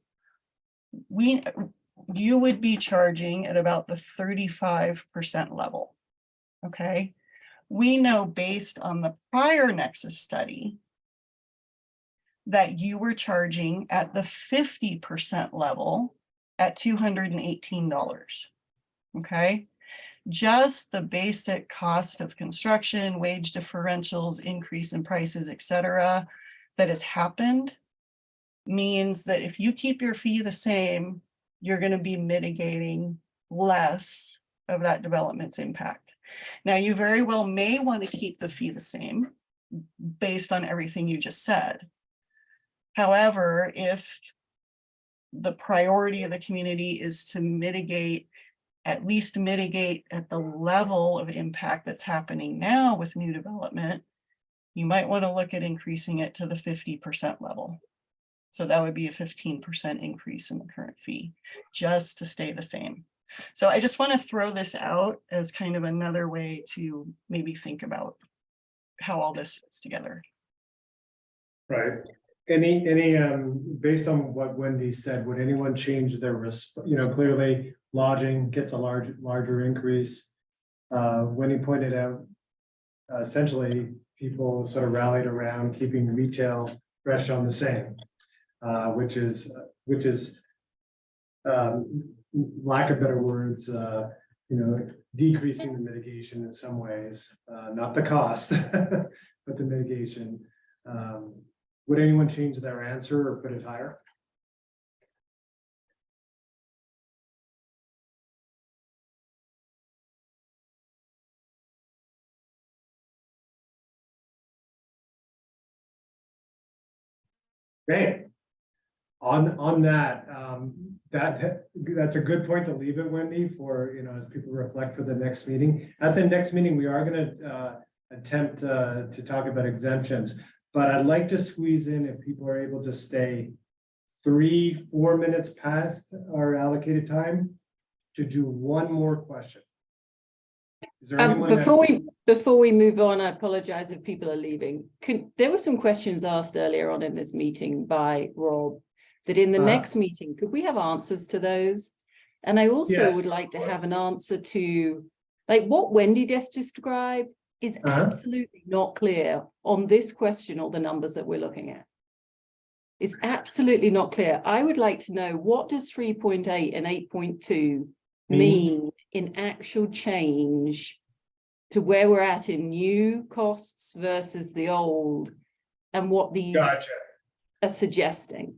you would be charging at about the 35% level. Okay. We know based on the prior Nexus study that you were charging at the 50% level at $218. Okay. Just the basic cost of construction, wage differentials, increase in prices, et cetera, that has happened means that if you keep your fee the same, you're going to be mitigating less of that development's impact. Now, you very well may want to keep the fee the same based on everything you just said. However, if the priority of the community is to at least mitigate at the level of impact that's happening now with new development, you might want to look at increasing it to the 50% level. So that would be a 15% increase in the current fee, just to stay the same. So I just want to throw this out as kind of another way to maybe think about how all this fits together. Right. Based on what Wendy said, would anyone change their risk? Clearly lodging gets a larger increase. Wendy pointed out, essentially people sort of rallied around keeping retail restaurant the same, which is lack of better words, decreasing the mitigation in some ways, not the cost, but the mitigation. Would anyone change their answer or put it higher? Okay. On that, that's a good point to leave it, Wendy, for, as people reflect for the next meeting. At the next meeting, we are going to attempt to talk about exemptions, but I'd like to squeeze in, if people are able to stay 3-4 minutes past our allocated time, to do one more question. Is there anyone before we move on, I apologize if people are leaving. There were some questions asked earlier on in this meeting by Rob, that in the next meeting, could we have answers to those? And I also would like to have an answer to, like, what Wendy just described is absolutely not clear on this question or the numbers that we're looking at. It's absolutely not clear. I would like to know, what does 3.8 and 8.2 mean in actual change to where we're at in new costs versus the old, and what these are suggesting?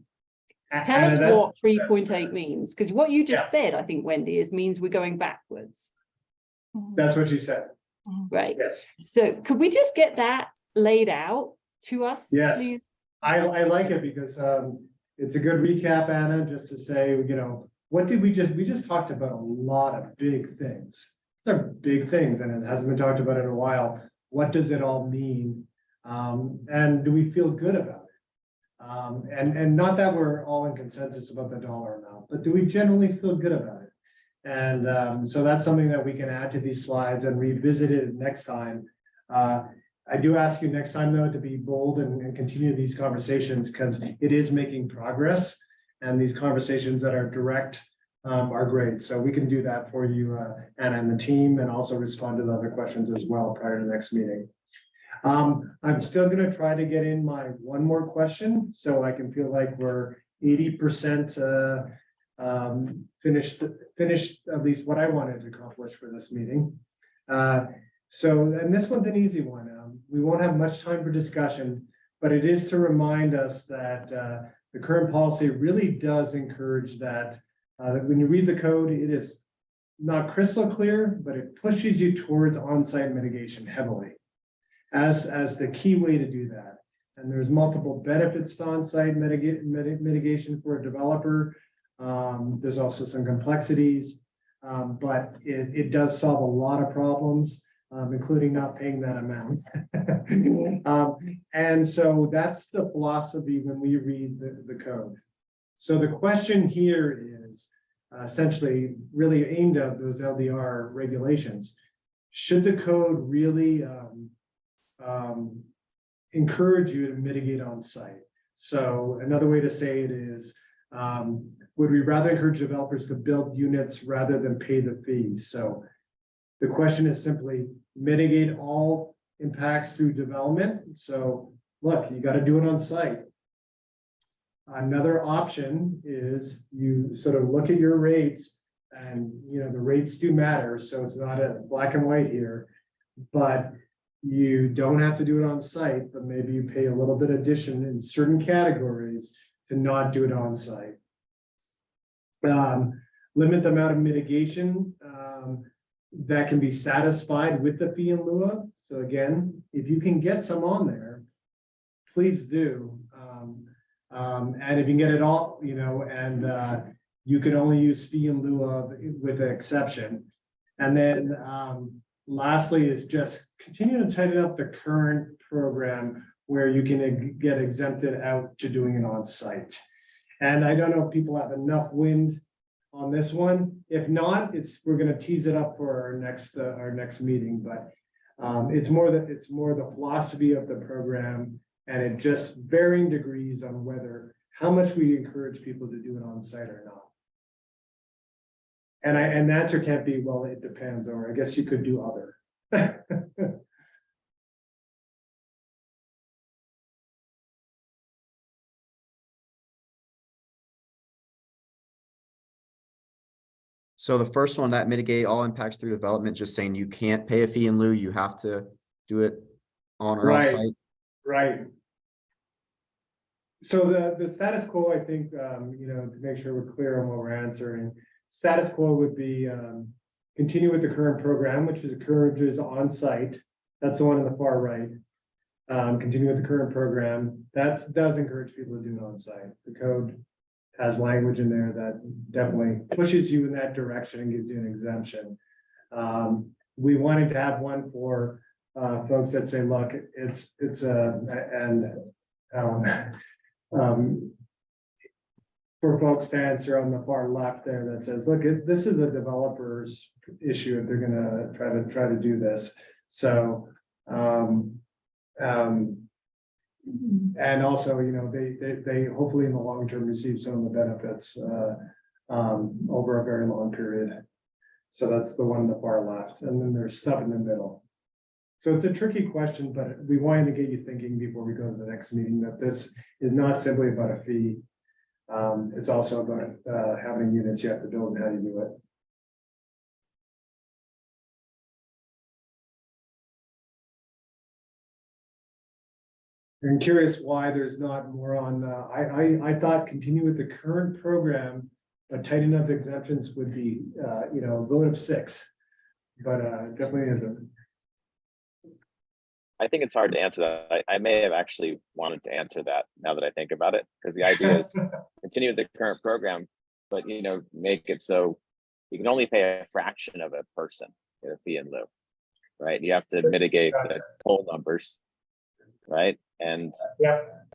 Tell us what 3.8 means, because what you just said, I think, Wendy, means we're going backwards. That's what you said. Right. Yes. So could we just get that laid out to us, please? I like it because it's a good recap, Anna, just to say, what did we just talked about a lot of big things. These are big things, and it hasn't been talked about in a while. What does it all mean? And do we feel good about it? And not that we're all in consensus about the dollar amount, but do we generally feel good about it? And so that's something that we can add to these slides and revisit it next time. I do ask you next time, though, to be bold and continue these conversations, because it is making progress, and these conversations that are direct are great. So we can do that for you, Anna, and the team, and also respond to the other questions as well prior to the next meeting. I'm still going to try to get in my one more question, so I can feel like we're 80% finished at least what I wanted to accomplish for this meeting. And this one's an easy one. We won't have much time for discussion, but it is to remind us that the current policy really does encourage that when you read the code, it is not crystal clear, but it pushes you towards on-site mitigation heavily as the key way to do that. And there's multiple benefits to on-site mitigation for a developer. There's also some complexities, but it does solve a lot of problems, including not paying that amount. And so that's the philosophy when we read the code. So the question here is essentially really aimed at those LDR regulations. Should the code really encourage you to mitigate on site? So another way to say it is, would we rather encourage developers to build units rather than pay the fees? So the question is simply mitigate all impacts through development. So look, you got to do it on site. Another option is you sort of look at your rates, and the rates do matter. So it's not a black and white here, but you don't have to do it on site, but maybe you pay a little bit addition in certain categories to not do it on site. Limit the amount of mitigation that can be satisfied with the fee in lieu of. So again, if you can get some on there, please do. And if you can get it all, and you can only use fee in lieu of with an exception. And then lastly is just continue to tighten up the current program where you can get exempted out to doing it on site. And I don't know if people have enough wind on this one. If not, we're gonna tease it up for our next meeting, but it's more the philosophy of the program, and it just varying degrees on how much we encourage people to do it on site or not. And the answer can't be, well, it depends, or I guess you could do other. So the first one, that mitigate all impacts through development, just saying you can't pay a fee in lieu, you have to do it on or off Right. site. Right. So the status quo, I think, to make sure we're clear on what we're answering, status quo would be continue with the current program, which encourages on site. That's the one on the far right. Continue with the current program. That does encourage people to do it on site. The code has language in there that definitely pushes you in that direction and gives you an exemption. We wanted to have one for folks that say, look, for folks to answer on the far left there that says, look, this is a developer's issue if they're gonna try to do this. So and also, they hopefully in the long term receive some of the benefits over a very long period. So that's the one on the far left, and then there's stuff in the middle. So it's a tricky question, but we wanted to get you thinking before we go to the next meeting that this is not simply about a fee. It's also about how many units you have to build and how you do it. I'm curious why there's not more on, I thought continue with the current program, but tighten up exemptions would be, a vote of 6, but definitely isn't. I think it's hard to answer that. I may have actually wanted to answer that now that I think about it, because the idea is continue with the current program, but make it so you can only pay a fraction of a person in a fee in lieu, right? You have to mitigate the total numbers, right? And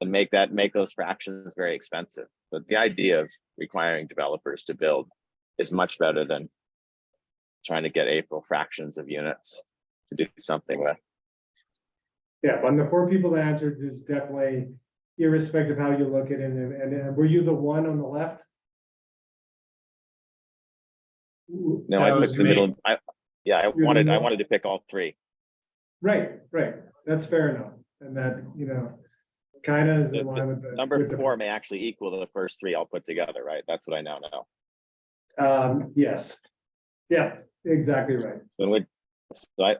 make those fractions very expensive. But the idea of requiring developers to build is much better than trying to get April fractions of units to do something with. Yeah, on the 4 people that answered, there's definitely, irrespective of how you look at it, and were you the one on the left? No, I picked the middle. I wanted to pick all 3. Right. That's fair enough. And that, kind of is in line with the number 4 may actually equal the first 3 I'll put together, right? That's what I now know. Yes. Yeah, exactly right. So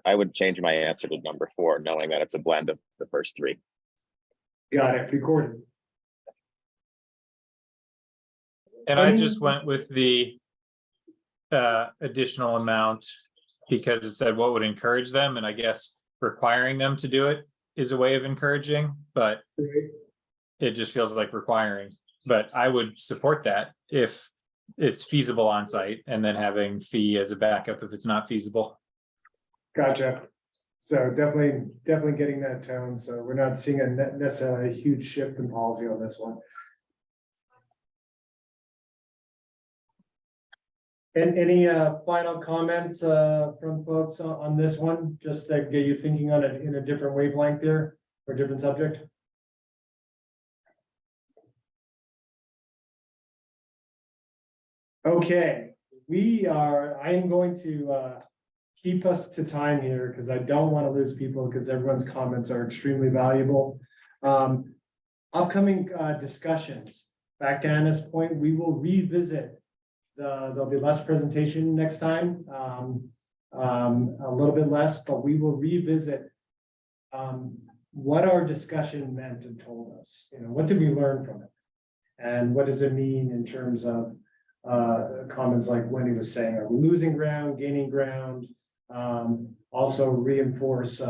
I would change my answer to number 4, knowing that it's a blend of the first 3. Got it, recorded. And I just went with the additional amount because it said what would encourage them, and I guess requiring them to do it is a way of encouraging, but it just feels like requiring. But I would support that if it's feasible on site, and then having fee as a backup if it's not feasible. Gotcha. So definitely getting that tone. So we're not seeing necessarily a huge shift in policy on this one. And any final comments from folks on this one, just to get you thinking on it in a different wavelength there, or different subject? Okay, I am going to keep us to time here because I don't want to lose people because everyone's comments are extremely valuable. Upcoming discussions, back to Anna's point, we will revisit there'll be less presentation next time, a little bit less, but we will revisit what our discussion meant and told us. What did we learn from it? And what does it mean in terms of comments like Wendy was saying, are we losing ground, gaining ground? Also reinforce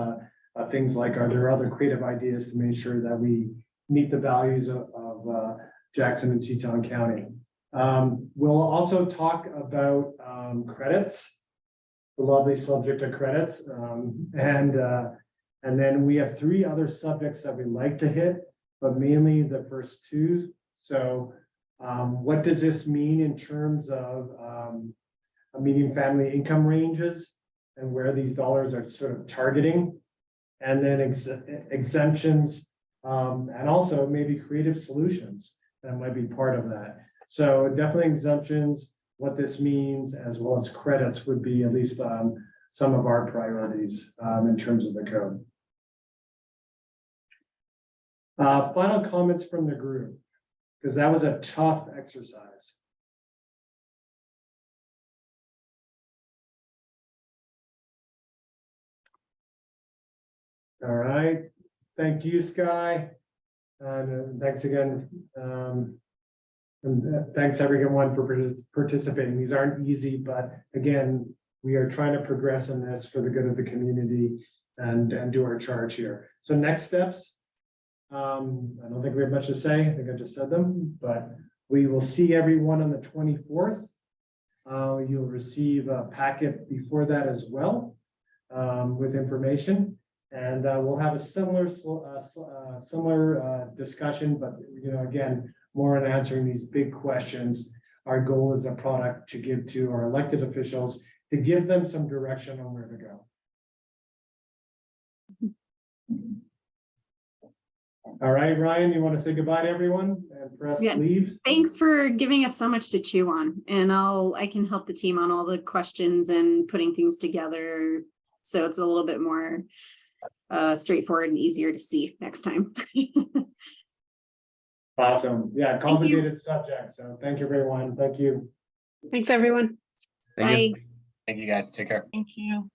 things like, are there other creative ideas to make sure that we meet the values of Jackson and Teton County? We'll also talk about credits the lovely subject of credits. And then we have 3 other subjects that we like to hit, but mainly the first 2. So what does this mean in terms of median family income ranges and where these dollars are sort of targeting? And then exemptions, and also maybe creative solutions that might be part of that. So definitely exemptions, what this means, as well as credits would be at least some of our priorities in terms of the code. Final comments from the group, because that was a tough exercise. All right, thank you, Sky. And thanks again. And thanks everyone for participating. These aren't easy, but again, we are trying to progress in this for the good of the community and do our charge here. So next steps. I don't think we have much to say. I think I just said them, but we will see everyone on the 24th. You'll receive a packet before that as well with information. And we'll have a similar discussion, but again, more on answering these big questions. Our goal is a product to give to our elected officials to give them some direction on where to go. All right, Ryan, you want to say goodbye to everyone and press leave? Thanks for giving us so much to chew on, and I can help the team on all the questions and putting things together so it's a little bit more straightforward and easier to see next time. Awesome. Yeah, complicated subject. So thank you, everyone. Thank you. Thanks, everyone. Thank you. Bye. Thank you guys. Take care. Thank you.